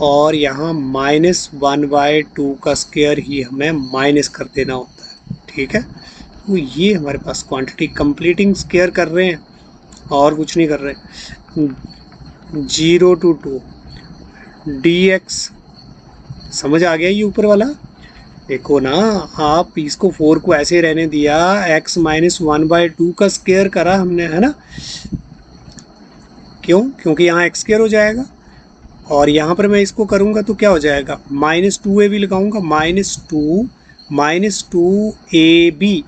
और यहाँ -1/2 का स्क्वायर ही हमें माइनस कर देना होता है। ठीक है, तो ये हमारे पास क्वांटिटी कंप्लीटिंग स्क्वायर कर रहे हैं और कुछ नहीं कर रहे। 0 to 2 dx, समझ आ गया ये ऊपर वाला। देखो ना, आप इसको 4 को ऐसे रहने दिया, x - 1/2 का स्क्वायर करा हमने, है ना, क्यों, क्योंकि यहाँ x स्क्वायर हो जाएगा, और यहाँ पर मैं इसको करूँगा तो क्या हो जाएगा, -2ab लगाऊंगा, -2ab,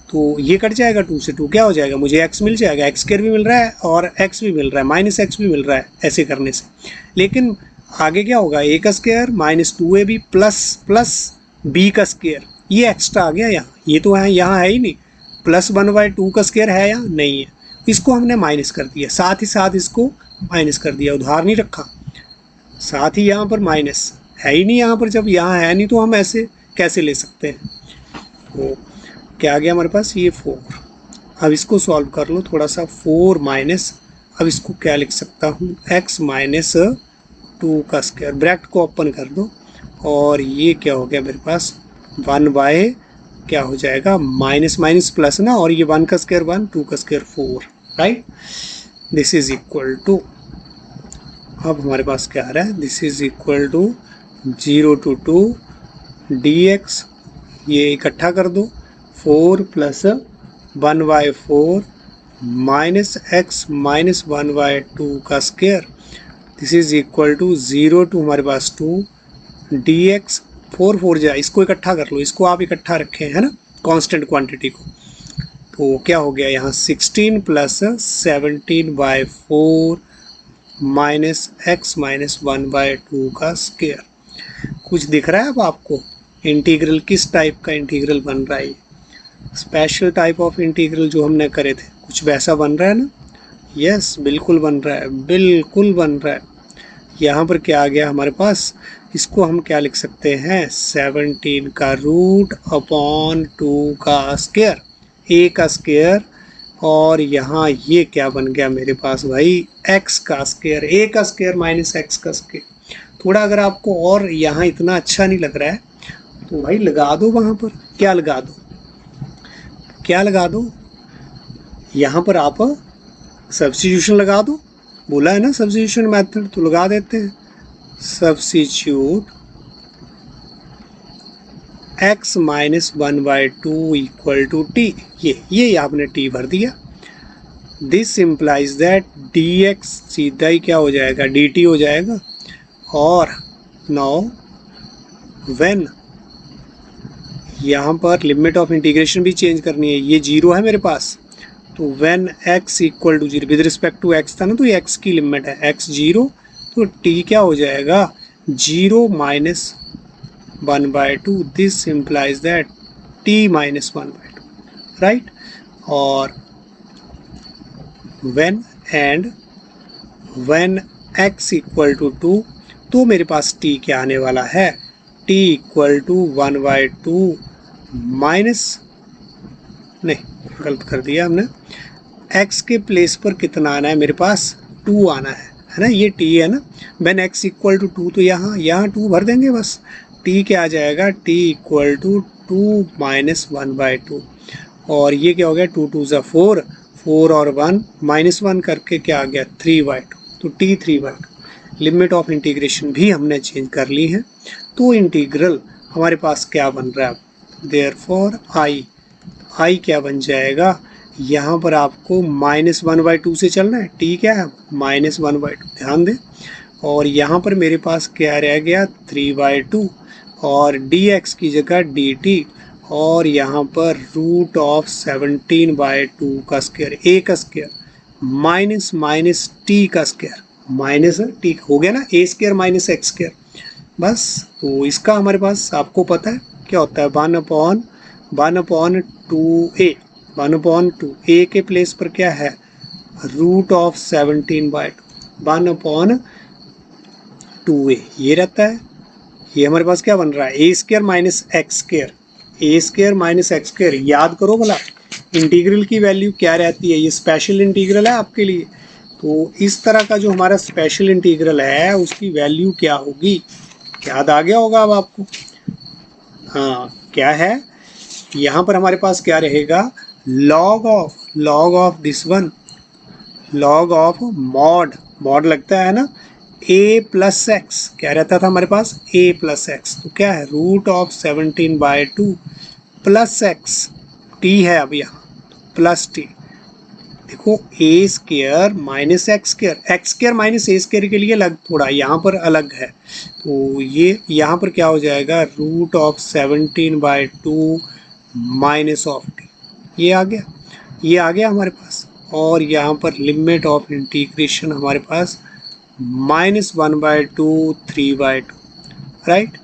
तो ये कट जाएगा, 2 से 2 क्या हो जाएगा, मुझे x मिल जाएगा, x स्क्वायर भी मिल रहा है और x भी मिल रहा है, -x भी मिल रहा है ऐसे करने से। लेकिन आगे क्या होगा, a का स्क्वायर -2ab प्लस b का स्क्वायर, ये एक्स्ट्रा आ गया यहाँ, ये तो यहाँ है ही नहीं, +1/2 का स्क्वायर है या नहीं है, इसको हमने माइनस कर दिया, साथ ही साथ इसको माइनस कर दिया, उधार नहीं रखा, साथ ही यहाँ पर माइनस है ही नहीं, यहाँ पर जब यहाँ है नहीं तो हम ऐसे कैसे ले सकते हैं। तो क्या आ गया हमारे पास, ये 4। अब इसको सॉल्व कर लो थोड़ा सा, 4 माइनस, अब इसको क्या लिख सकता हूँ, x - 2 का स्क्वायर, ब्रैकेट को ओपन कर दो, और ये क्या हो गया मेरे पास, 1/ क्या हो जाएगा, माइनस माइनस प्लस ना, और ये 1 का स्क्वायर 1, 2 का square 4, right. This is equal to, अब हमारे पास क्या आ रहा है, this is equal to 0 to 2 dx, ये इकट्ठा कर दो, 4 + 1/4 माइनस x - 1/2 का square, this is equal to 0 to हमारे पास 2 dx, 4 4 जाए, इसको इकट्ठा कर लो, इसको आप इकट्ठा रखें, है ना, कांस्टेंट क्वांटिटी को, तो क्या हो गया यहाँ 16 + 17/4 माइनस x - 1/2 का स्क्वायर। कुछ दिख रहा है अब आपको, इंटीग्रल किस टाइप का इंटीग्रल बन रहा है, स्पेशल टाइप ऑफ इंटीग्रल जो हमने करे थे, कुछ वैसा बन रहा है ना, यस बिल्कुल बन रहा है, बिल्कुल बन रहा है। यहाँ पर क्या आ गया हमारे पास, इसको हम क्या लिख सकते हैं, 17 का रूट अपॉन 2 का स्क्वायर, a का स्क्वायर, और यहाँ ये क्या बन गया मेरे पास भाई, x का स्क्वायर, a का स्क्वायर माइनस x का स्क्वायर। थोड़ा अगर आपको और यहाँ इतना अच्छा नहीं लग रहा है तो भाई लगा दो वहाँ पर, क्या लगा दो, क्या लगा दो, यहाँ पर आप सब्स्टिट्यूशन लगा दो, बोला है ना सब्स्टिट्यूशन मेथड, तो लगा देते हैं, substitute x - 1/2 equal to t, ये आपने t भर दिया। दिस इम्प्लाइज दैट dx सीधा ही क्या हो जाएगा, dt हो जाएगा, और नाउ व्हेन, यहाँ पर लिमिट ऑफ इंटीग्रेशन भी चेंज करनी है, ये 0 है मेरे पास, तो when x equal to 0, with respect to x था ना, तो ये x की लिमिट है, x 0, तो t क्या हो जाएगा, 0 - 1/2, this implies that t - 1/2, right. और when x इक्वल टू 2, तो मेरे पास t क्या आने वाला है, t इक्वल टू 1/2 माइनस, नहीं गलत कर दिया हमने, x के प्लेस पर कितना आना है मेरे पास, 2 आना है ना, ये t है ना, when x इक्वल टू 2, तो यहाँ 2 भर देंगे बस, t क्या आ जाएगा, t इक्वल टू 2 माइनस 1/2, और ये क्या हो गया 2 2 ज़ा 4, 4 और 1 -1 करके क्या आ गया 3/2, तो t 3/2। लिमिट ऑफ इंटीग्रेशन भी हमने चेंज कर ली है, तो इंटीग्रल हमारे पास क्या बन रहा है, देयरफॉर आई क्या बन जाएगा, यहाँ पर आपको -1/2 से चलना है, t क्या है -1/2, ध्यान दें, और यहाँ पर मेरे पास क्या रह गया 3/2, और dx की जगह dt, और यहाँ पर √17/2 का स्क्वायर, a का स्क्वायर माइनस माइनस t का स्क्वायर, माइनस t हो गया ना, a square minus x square, बस। तो इसका हमारे पास आपको पता है क्या होता है, 1/2a, 1/2, a के प्लेस पर क्या है √17/2, 1/2a ये रहता है। ये हमारे पास क्या बन रहा है a square minus x square, a square minus x square. याद करो भला इंटीग्रल की वैल्यू क्या रहती है, ये स्पेशल इंटीग्रल है आपके लिए, तो इस तरह का जो हमारा स्पेशल इंटीग्रल है उसकी वैल्यू क्या होगी, याद आ गया होगा अब आपको। हाँ क्या है, यहाँ पर हमारे पास क्या रहेगा, log of this one, log of mod लगता है ना, a प्लस एक्स, क्या रहता था हमारे पास a प्लस एक्स, तो क्या है √17/2 प्लस एक्स, t है अब यहाँ प्लस t। देखो a square minus x square minus a square के लिए अलग, थोड़ा यहाँ पर अलग है, तो ये यहाँ पर क्या हो जाएगा √17/2 माइनस ऑफ t, ये आ गया हमारे पास, और यहाँ पर लिमिट ऑफ इंटीग्रेशन हमारे पास -1/2 3/2, राइट,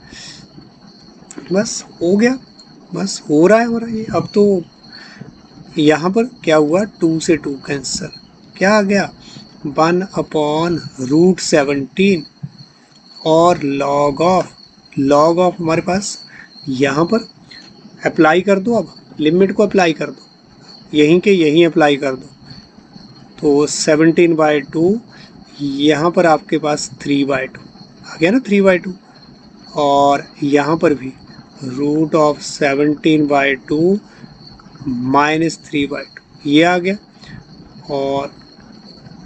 बस हो गया, बस हो रहा है हमारा ये। अब तो यहाँ पर क्या हुआ 2 से 2 कैंसिल, क्या आ गया 1/√17, और लॉग ऑफ हमारे पास यहाँ पर अप्लाई कर दो, अब लिमिट को अप्लाई कर दो, यहीं के यहीं अप्लाई कर दो, तो 17/2, यहाँ पर आपके पास 3/2 आ गया ना 3/2, और यहाँ पर भी √17/2 माइनस 3/2 ये आ गया, और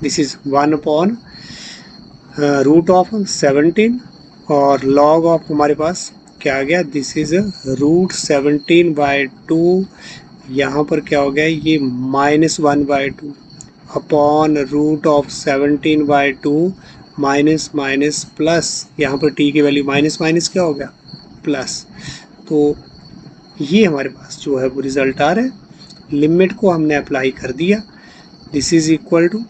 दिस इज 1/√17, और लॉग ऑफ हमारे पास क्या आ गया, दिस इज √17/2, यहाँ पर क्या हो गया ये -1/2 अपॉन √17/2 माइनस माइनस प्लस, यहाँ पर t की वैल्यू माइनस माइनस क्या हो गया प्लस, तो ये हमारे पास जो है वो रिजल्ट आ रहा है। लिमिट को हमने अप्लाई कर दिया, दिस इज इक्वल टू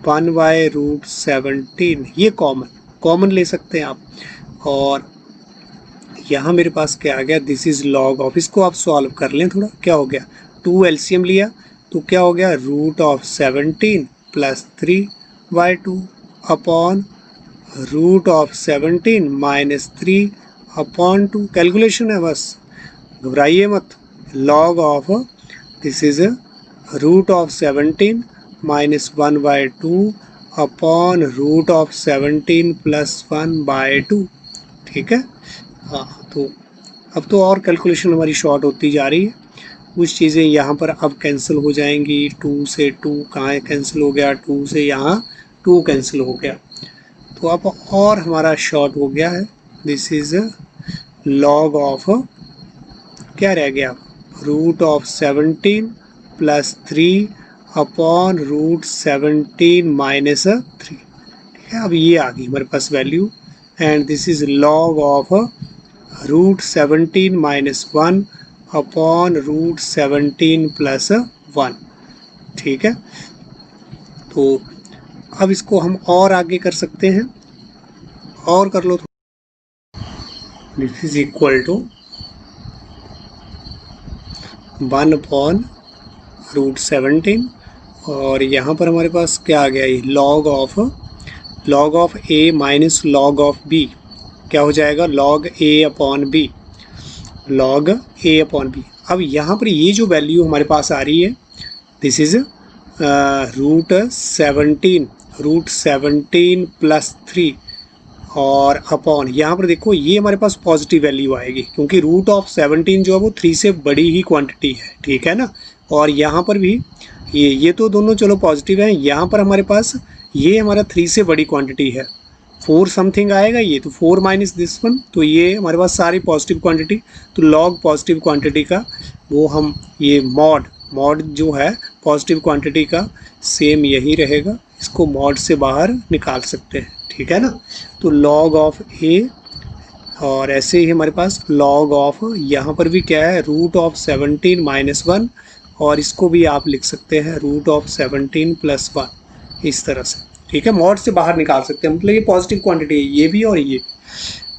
1/√17, ये कॉमन ले सकते हैं आप, और यहाँ मेरे पास क्या आ गया, दिस इज लॉग ऑफ, इसको आप सॉल्व कर लें थोड़ा, क्या हो गया 2 एलसीएम लिया तो क्या हो गया √17 प्लस 3/2 अपॉन √17 माइनस 3/2, कैलकुलेशन है बस, घबराइए मत। Log of this is √17 minus 1/2 upon √17 plus 1/2, ठीक है। हाँ तो अब तो और कैलकुलेशन हमारी शॉर्ट होती जा रही है, कुछ चीज़ें यहाँ पर अब कैंसिल हो जाएंगी, 2 से 2 कहाँ कैंसिल हो गया, 2 से यहाँ 2 कैंसिल हो गया, तो अब और हमारा शॉर्ट हो गया है, दिस इज लॉग ऑफ क्या रह गया √17 प्लस 3 अपॉन √17 माइनस 3, ठीक है। अब ये आ गई हमारे पास value, and this is log of √17 minus 1 upon √17 plus 1, ठीक है। तो अब इसको हम और आगे कर सकते हैं, और कर लो, दिस इज इक्वल टू 1/√17, और यहाँ पर हमारे पास क्या आ गया, ये log of a minus log of b, क्या हो जाएगा log a upon b, log a upon b। अब यहाँ पर ये जो वैल्यू हमारे पास आ रही है, दिस इज √17 प्लस 3 और अपॉन यहाँ पर देखो ये हमारे पास पॉजिटिव वैल्यू आएगी क्योंकि रूट ऑफ 17 जो है वो 3 से बड़ी ही क्वांटिटी है, ठीक है ना। और यहाँ पर भी ये तो दोनों चलो पॉजिटिव है, यहाँ पर हमारे पास ये हमारा 3 से बड़ी क्वांटिटी है, 4 समथिंग आएगा ये, तो 4 माइनस दिस वन, तो ये हमारे पास सारी पॉजिटिव क्वांटिटी। तो लॉग पॉजिटिव क्वांटिटी का वो हम ये मॉड जो है पॉजिटिव क्वांटिटी का सेम यही रहेगा, इसको मॉड से बाहर निकाल सकते हैं, ठीक है ना। तो लॉग ऑफ ए, और ऐसे ही हमारे पास लॉग ऑफ यहाँ पर भी क्या है रूट ऑफ 17 माइनस 1, और इसको भी आप लिख सकते हैं रूट ऑफ 17 प्लस 1, इस तरह से, ठीक है। मॉड से बाहर निकाल सकते हैं, मतलब ये पॉजिटिव क्वांटिटी है ये भी और ये।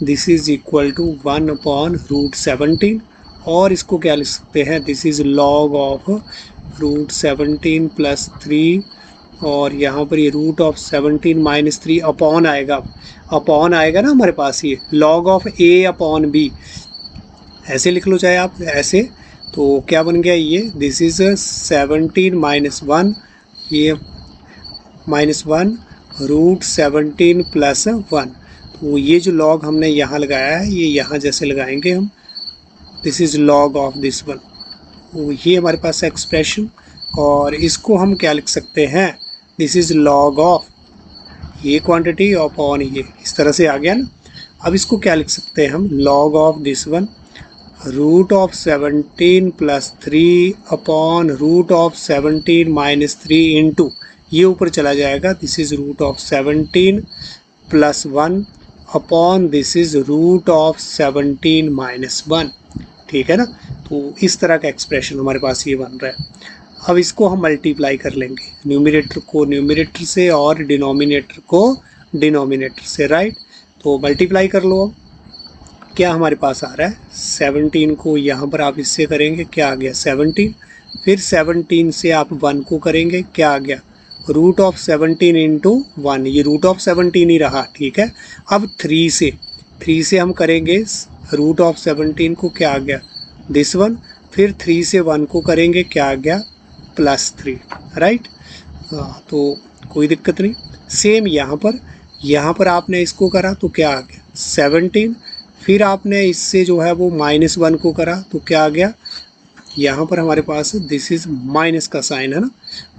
This is equal to 1 upon root 17, और इसको क्या लिख सकते हैं, this is log of root 17 plus 3, और यहाँ पर ये रूट ऑफ 17 माइनस 3 अपॉन आएगा ना हमारे पास, ये log of a upon b, ऐसे लिख लो चाहे आप ऐसे। तो क्या बन गया ये, दिस इज 17 माइनस 1, ये माइनस 1 रूट 17 प्लस 1। तो ये जो लॉग हमने यहाँ लगाया है ये यहाँ जैसे लगाएंगे हम, this is log of this one, तो ये हमारे पास एक्सप्रेशन। और इसको हम क्या लिख सकते हैं, दिस इज लॉग ऑफ ये क्वांटिटी अपॉन ये, इस तरह से आ गया ना। अब इसको क्या लिख सकते हैं हम, log of this one root of 17 plus 3 upon root of 17 minus 3 into ये ऊपर चला जाएगा, this is root of 17 plus 1 upon this is root of 17 minus 1, ठीक है ना। तो इस तरह का एक्सप्रेशन हमारे पास ये बन रहा है। अब इसको हम मल्टीप्लाई कर लेंगे, न्यूमरेटर को न्यूमरेटर से और डिनोमिनेटर को डिनोमिनेटर से, राइट। तो मल्टीप्लाई कर लो। अब क्या हमारे पास आ रहा है, 17 को यहाँ पर आप इससे करेंगे, क्या आ गया 17, फिर 17 से आप 1 को करेंगे, क्या आ गया रूट ऑफ 17 इंटू 1, ये रूट ऑफ 17 ही रहा, ठीक है। अब 3 से हम करेंगे रूट ऑफ 17 को, क्या आ गया दिस वन, फिर 3 से 1 को करेंगे, क्या आ गया प्लस 3, राइट। तो कोई दिक्कत नहीं। सेम यहाँ पर आपने इसको करा तो क्या आ गया 17, फिर आपने इससे जो है वो माइनस 1 को करा तो क्या आ गया, यहाँ पर हमारे पास दिस इज माइनस का साइन है ना,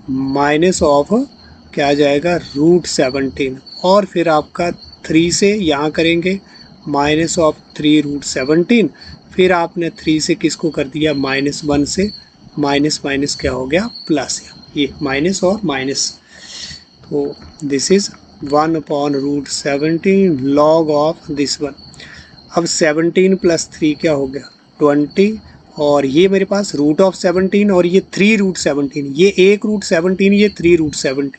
माइनस ऑफ क्या आ जाएगा रूट 17, और फिर आपका 3 से यहाँ करेंगे माइनस ऑफ 3 रूट 17, फिर आपने 3 से किसको कर दिया माइनस 1 से, माइनस माइनस क्या हो गया प्लस, ये माइनस और माइनस। तो this is 1 upon root 17 log of this one. अब 17 प्लस 3 क्या हो गया 20, और ये मेरे पास रूट ऑफ 17 और ये 3 रूट 17, ये 1 रूट 17, ये 3 रूट 17,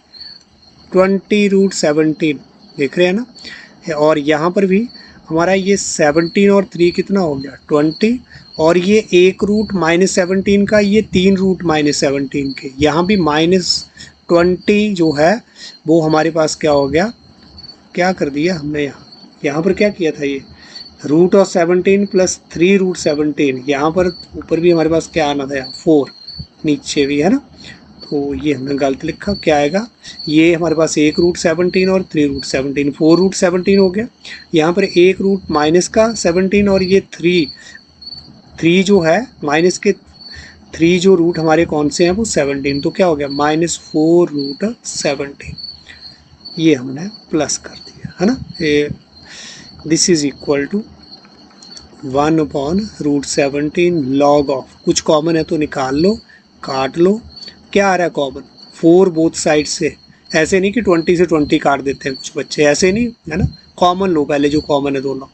20 रूट 17, देख रहे हैं ना। और यहाँ पर भी हमारा ये 17 और 3 कितना हो गया 20, और ये 1 रूट माइनस 17 का, ये 3 रूट माइनस 17 के, यहाँ भी माइनस 20 जो है वो हमारे पास क्या हो गया, क्या कर दिया हमने यहाँ पर क्या किया था, ये रूट ऑफ 17 प्लस 3 रूट 17, यहाँ पर ऊपर भी हमारे पास क्या आना था यहाँ 4, नीचे भी है ना। तो ये हमने गलत लिखा, क्या आएगा, ये हमारे पास 1 रूट 17 और 3 रूट 17, 4 रूट 17 हो गया। यहाँ पर 1 रूट माइनस का 17, और ये 3 जो है माइनस के 3 जो रूट हमारे कौन से हैं वो 17, तो क्या हो गया माइनस 4 रूट 17, ये हमने प्लस कर दिया है ना। This is equal to 1 upon root 17 log of, कुछ कॉमन है तो निकाल लो, काट लो, क्या आ रहा है कॉमन 4 बोथ साइड से, ऐसे नहीं कि 20 से 20 काट देते हैं कुछ बच्चे, ऐसे नहीं है ना, कॉमन लो पहले जो कॉमन है दोनों,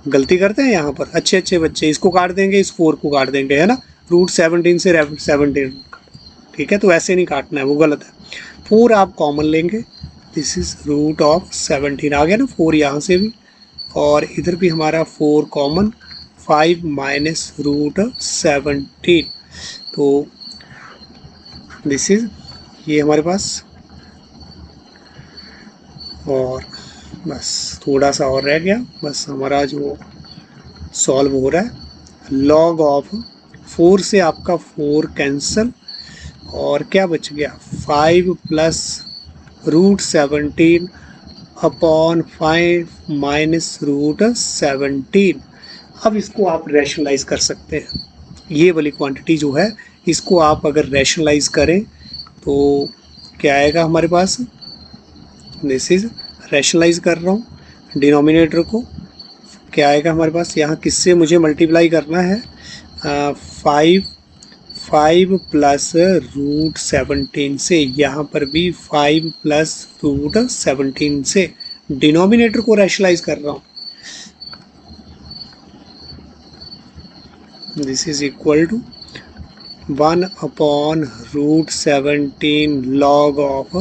गलती करते हैं यहाँ पर अच्छे बच्चे, इसको काट देंगे इस 4 को काट देंगे है ना, रूट 17 से 17, ठीक है। तो ऐसे नहीं काटना है, वो गलत है, 4 आप कॉमन लेंगे, दिस इज रूट ऑफ 17 आ गया ना 4 यहाँ से भी, और इधर भी हमारा 4 कॉमन, 5 माइनस रूट 17, तो दिस इज ये हमारे पास, और बस थोड़ा सा और रह गया, बस हमारा जो सॉल्व हो रहा है लॉग ऑफ 4 से आपका 4 कैंसल, और क्या बच गया 5 plus root 17 upon 5 minus root 17। अब इसको आप रैशनलाइज कर सकते हैं। ये वाली क्वांटिटी जो है इसको आप अगर रैशनलाइज करें तो क्या आएगा हमारे पास, दिस इज रैशनलाइज कर रहा हूँ डिनोमिनेटर को, क्या आएगा हमारे पास, यहाँ किससे मुझे मल्टीप्लाई करना है, 5 प्लस रूट 17 से, यहाँ पर भी 5 प्लस रूट 17 से डिनोमिनेटर को रैशनलाइज कर रहा हूँ। This is equal to 1 upon root 17 log of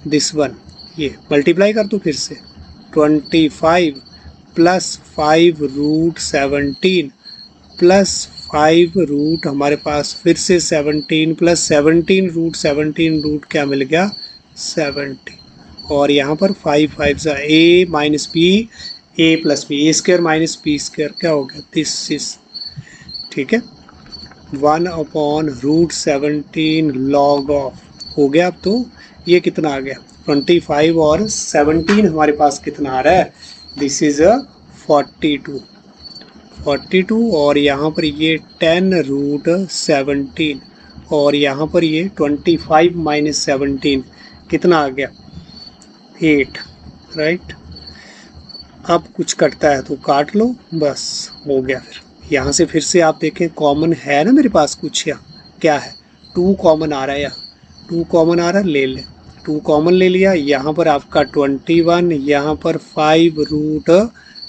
this one, ये मल्टीप्लाई कर दो फिर से, 25 प्लस 5 रूट 17 प्लस 5 रूट हमारे पास फिर से 17 प्लस 17 रूट 17 रूट क्या मिल गया 70, और यहाँ पर 5 5 सा ए माइनस बी, ए प्लस बी, ए स्क्वायर माइनस बी स्क्वायर क्या हो गया, दिस इज, ठीक है, 1 अपॉन रूट 17 लॉग ऑफ हो गया। अब तो ये कितना आ गया 25 और 17 हमारे पास कितना आ रहा है, दिस इज 42 और यहाँ पर ये 10 रूट 17 और यहाँ पर ये 25 माइनस 17 कितना आ गया 8, राइट। अब कुछ कटता है तो काट लो, बस हो गया। फिर यहाँ से फिर से आप देखें कॉमन है ना मेरे पास कुछ, या क्या है 2 कॉमन आ रहा है, यहाँ 2 कॉमन आ रहा है, ले लें 2 कॉमन ले लिया, यहाँ पर आपका 21, यहाँ पर 5 रूट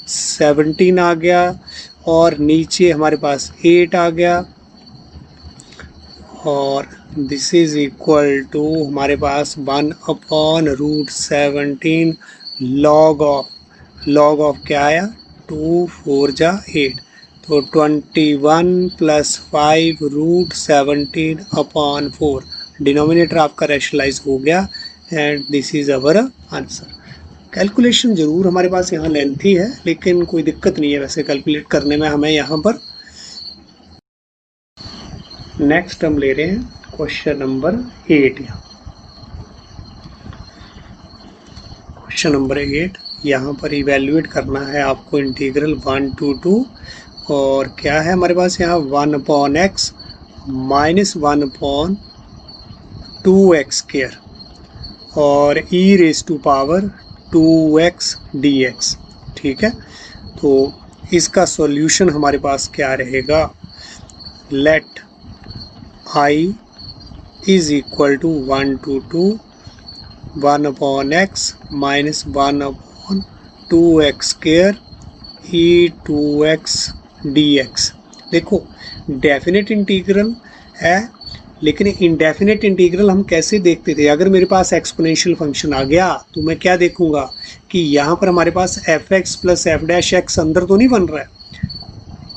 17 आ गया और नीचे हमारे पास 8 आ गया और दिस इज इक्वल टू हमारे पास 1 अपॉन रूट 17 लॉग ऑफ क्या आया 2 4 जा 8, तो 21 प्लस 5 रूट 17 अपॉन 4, डिनोमिनेटर आपका रैशनलाइज हो गया and this is our answer. Calculation ज़रूर हमारे पास यहाँ लेंथी है लेकिन कोई दिक्कत नहीं है वैसे कैलकुलेट करने में हमें यहाँ पर। नेक्स्ट हम ले रहे हैं क्वेश्चन नंबर 8। यहाँ क्वेश्चन नंबर 8 यहाँ पर इवेल्युएट करना है आपको इंटीग्रल 1 to 2 और क्या है हमारे पास यहाँ 1 upon x minus 1 upon 2x square और e raise to power 2x dx, ठीक है। तो इसका सॉल्यूशन हमारे पास क्या रहेगा, let i is equal to 1 to 2 1 upon x minus 1 upon 2x square e 2x dx। देखो डेफिनेट इंटीग्रल है लेकिन इंडेफिनेट इंटीग्रल हम कैसे देखते थे, अगर मेरे पास एक्सपोनेंशियल फंक्शन आ गया तो मैं क्या देखूंगा कि यहाँ पर हमारे पास F X plus F dash X अंदर तो नहीं बन रहा है,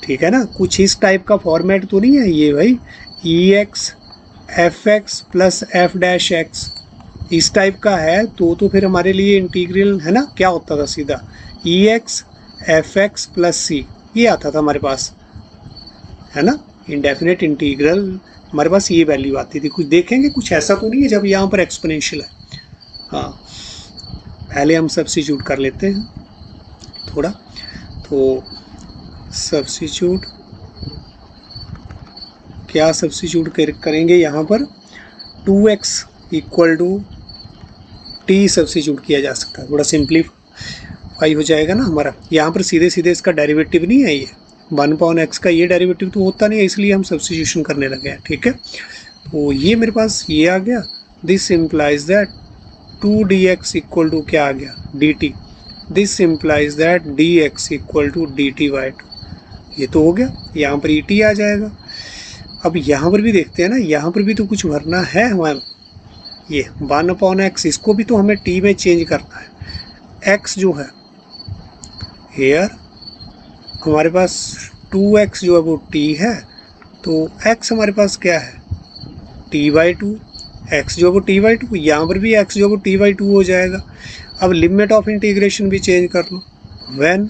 ठीक है ना, कुछ इस टाइप का फॉर्मेट तो नहीं है ये भाई, E X F X plus F dash X इस टाइप का है तो फिर हमारे लिए इंटीग्रल है ना क्या होता था, सीधा ई एक्स एफ एक्स प्लस सी ये आता था हमारे पास, है ना। इंडेफिनेट इंटीग्रल हमारे पास ये वैल्यू आती थी, कुछ देखेंगे कुछ ऐसा तो नहीं है जब यहाँ पर एक्सपोनेंशियल है। हाँ पहले हम सब्स्टिट्यूट कर लेते हैं थोड़ा, तो सब्स्टिट्यूट क्या सब्स्टिट्यूट करेंगे यहाँ पर 2x equal to T substitute किया जा सकता है, थोड़ा सिंप्लीफाई हो जाएगा ना हमारा। यहाँ पर सीधे सीधे इसका डेरिवेटिव नहीं है, ये 1 अपॉन एक्स का ये डेरिवेटिव तो होता नहीं है इसलिए हम सब्स्टिट्यूशन करने लगे हैं, ठीक है। तो ये मेरे पास ये आ गया, this implies that 2dx equal to क्या आ गया dt, this implies that dx equal to dt by 2, ये तो हो गया, यहाँ पर et आ जाएगा। अब यहाँ पर भी देखते हैं ना, यहाँ पर भी तो कुछ भरना है हमारा, ये 1 अपॉन एक्स इसको भी तो हमें t में चेंज करना है, x जो है हेयर हमारे पास 2x जो है वो t है, तो x हमारे पास क्या है t बाई 2, x जो है वो t बाई 2, यहाँ पर भी x जो है वो t बाई 2 हो जाएगा। अब लिमिट ऑफ इंटीग्रेशन भी चेंज कर लो, व्हेन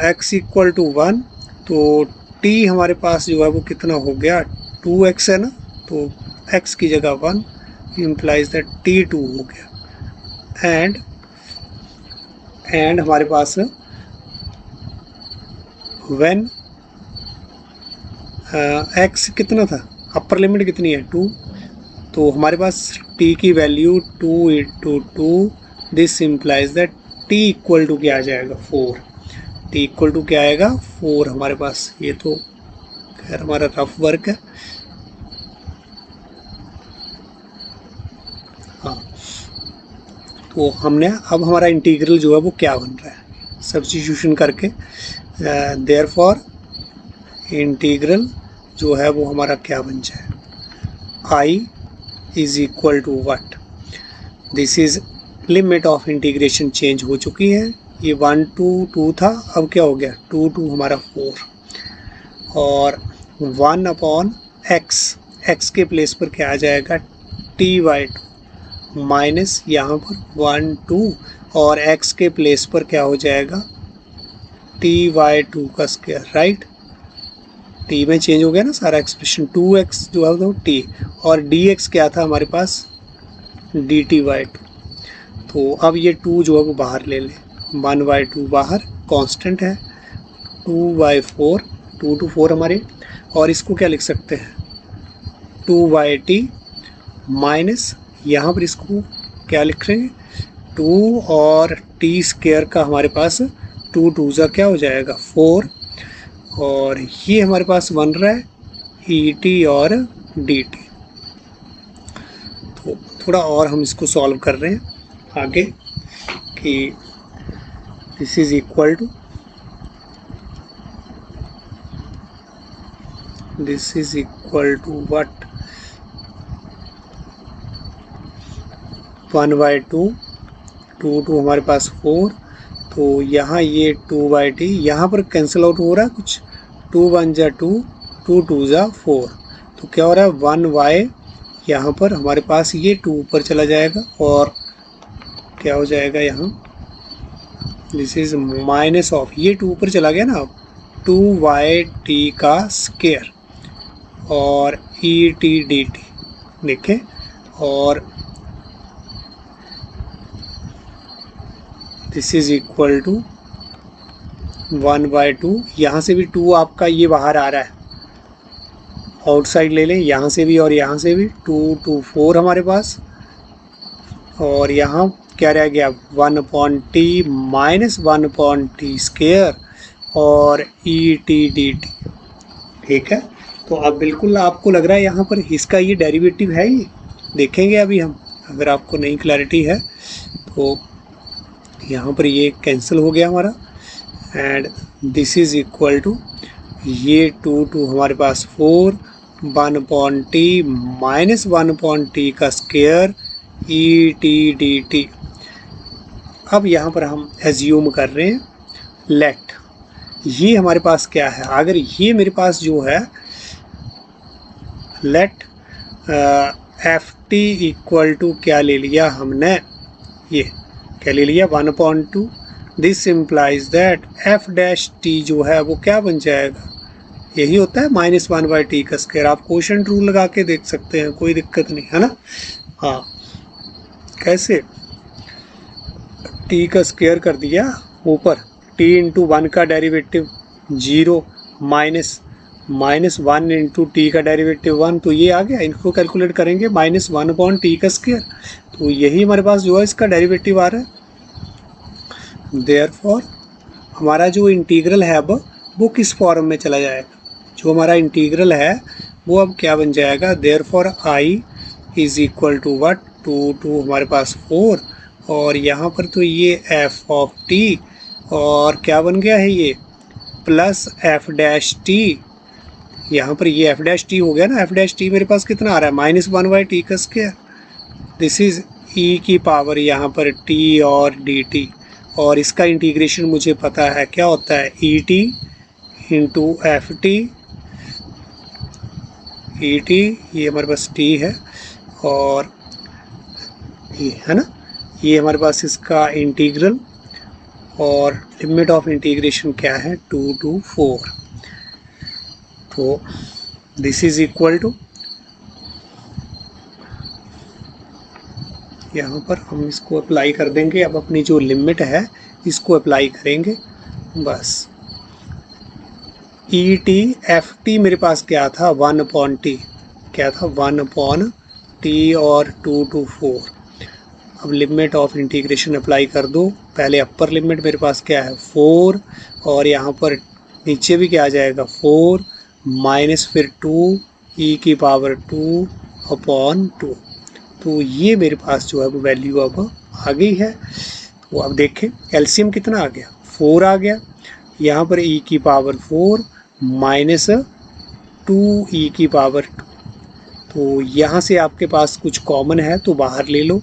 x इक्वल टू 1 तो t हमारे पास जो है वो कितना हो गया 2x है ना, तो x की जगह 1 इम्प्लाइज दैट t 2 हो गया एंड एंड हमारे पास व्हेन एक्स कितना था, अपर लिमिट कितनी है 2, तो हमारे पास t की value 2 into 2, this implies that t equal to क्या आ जाएगा 4, t इक्वल टू क्या आएगा 4 हमारे पास। ये तो खैर हमारा रफ वर्क है। हाँ, तो हमने अब हमारा इंटीग्रल जो है वो क्या बन रहा है सब्स्टिट्यूशन करके, देयरफॉर इंटीग्रल जो है वो हमारा क्या बन जाए, i is equal to what, this is limit of integration change हो चुकी है। ये 1 to 2 था, अब क्या हो गया 2 to हमारा 4, और 1 अपॉन एक्स के प्लेस पर क्या आ जाएगा t/2 माइनस यहाँ पर 1 2, और x के प्लेस पर क्या हो जाएगा t/2 का स्क्वायर, राइट। t में चेंज हो गया ना सारा एक्सप्रेशन, 2x जो है वो t, और dx क्या था हमारे पास dt/2। तो अब ये 2 जो है वो बाहर ले लें, 1/2 बाहर कांस्टेंट है, 2/4, 2 to 4 हमारे, और इसको क्या लिख सकते हैं 2/t माइनस यहाँ पर इसको क्या लिख रहे हैं 2 और t स्क्वायर का हमारे पास 2 2 जा क्या हो जाएगा 4, और ये हमारे पास बन रहा है et और dt। तो थोड़ा और हम इसको सॉल्व कर रहे हैं आगे कि this is equal to, this is equal to what 1/2, 2 2 हमारे पास 4, तो यहाँ ये 2/t यहाँ पर कैंसिल आउट हो रहा है कुछ, 2 1 जा 2, 2 2 जा 4, तो क्या हो रहा है 1y, यहाँ पर हमारे पास ये 2 ऊपर चला जाएगा, और क्या हो जाएगा यहाँ दिस इज माइनस ऑफ, ये 2 ऊपर चला गया ना, 2y t का स्क्वायर और et dt देखें, और दिस इज इक्वल टू 1/2, यहाँ से भी 2 आपका ये बाहर आ रहा है, आउटसाइड ले लें यहाँ से भी और यहाँ से भी, 2 2 4 हमारे पास, और यहाँ क्या रह गया 1/t माइनस 1/t स्क्वायर और et dt, ठीक है। तो अब बिल्कुल आपको लग रहा है यहाँ पर इसका ये डेरिवेटिव है, ये देखेंगे अभी हम, अगर आपको नहीं क्लैरिटी है तो यहाँ पर ये कैंसिल हो गया हमारा, and this is equal to ये 2 2 हमारे पास 4, 1/t माइनस 1/t का स्क्वायर et dt। अब यहाँ पर हम एज्यूम कर रहे हैं लेट, ये हमारे पास क्या है, अगर ये मेरे पास जो है let f t equal to क्या ले लिया हमने, ये क्या ले लिया 1/2, this implies that f dash t जो है वो क्या बन जाएगा, यही होता है -1/t का स्क्वायर। आप क्वोशंट रूल लगा के देख सकते हैं, कोई दिक्कत नहीं है ना। हाँ, कैसे t का स्क्वायर कर दिया ऊपर, t इंटू 1 का डेरिवेटिव 0 माइनस 1 इंटू टी का डेरिवेटिव 1, तो ये आ गया, इनको कैलकुलेट करेंगे -1/t का स्क्वायर, तो यही हमारे पास जो है इसका डेरिवेटिव आ रहा है। देयरफॉर हमारा जो इंटीग्रल है अब वो किस फॉर्म में चला जाएगा, जो हमारा इंटीग्रल है वो अब क्या बन जाएगा, therefore I is equal to what 2 2 हमारे पास 4, और यहाँ पर तो ये एफ ऑफ टी, और क्या बन गया है ये प्लस एफ डैश टी, यहाँ पर ये एफ डैश टी हो गया ना, एफ डैश टी मेरे पास कितना आ रहा है -1/t का स्क्वायर, दिस इज ई की पावर यहाँ पर टी और डी टी, और इसका इंटीग्रेशन मुझे पता है क्या होता है E T into F T, E T ये हमारे पास टी है, और ये है ना, ये हमारे पास इसका इंटीग्रल, और लिमिट ऑफ इंटीग्रेशन क्या है 2 to 4, तो दिस इज इक्वल टू, यहाँ पर हम इसको अप्लाई कर देंगे, अब अपनी जो लिमिट है इसको अप्लाई करेंगे बस। ई टी एफ टी मेरे पास क्या था 1/t, क्या था 1/t और 2 to 4। अब लिमिट ऑफ इंटीग्रेशन अप्लाई कर दो। पहले अपर लिमिट मेरे पास क्या है 4, और यहाँ पर नीचे भी क्या आ जाएगा 4 माइनस फिर 2 e की पावर 2/2। तो ये मेरे पास जो है वो वैल्यू अब आ गई है। तो अब देखें एलसीएम कितना आ गया 4 आ गया, यहाँ पर e की पावर 4 माइनस 2 e की पावर 2। तो यहाँ से आपके पास कुछ कॉमन है तो बाहर ले लो।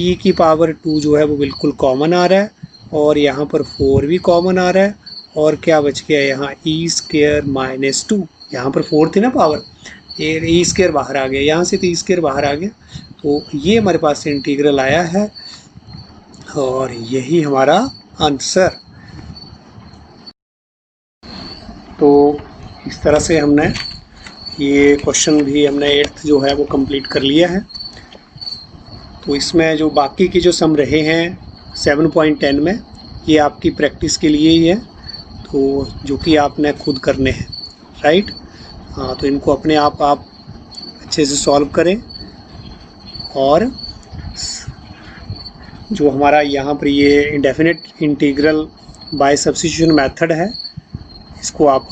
e की पावर 2 जो है वो बिल्कुल कॉमन आ रहा है, और यहाँ पर 4 भी कॉमन आ रहा है, और क्या बच गया यहाँ e² माइनस 2। यहाँ पर 4 थी ना पावर, ये e² बाहर आ गया, यहाँ से तो e² बाहर आ गया। तो ये हमारे पास इंटीग्रल आया है, और यही हमारा आंसर। तो इस तरह से हमने ये क्वेश्चन भी हमने 8th जो है वो कंप्लीट कर लिया है। तो इसमें जो बाकी के जो सम रहे हैं 7.10 में, ये आपकी प्रैक्टिस के लिए ही है, तो जो कि आपने खुद करने हैं, राइट। हाँ, तो इनको अपने आप अच्छे से सॉल्व करें, और जो हमारा यहाँ पर ये indefinite integral by substitution method है, इसको आप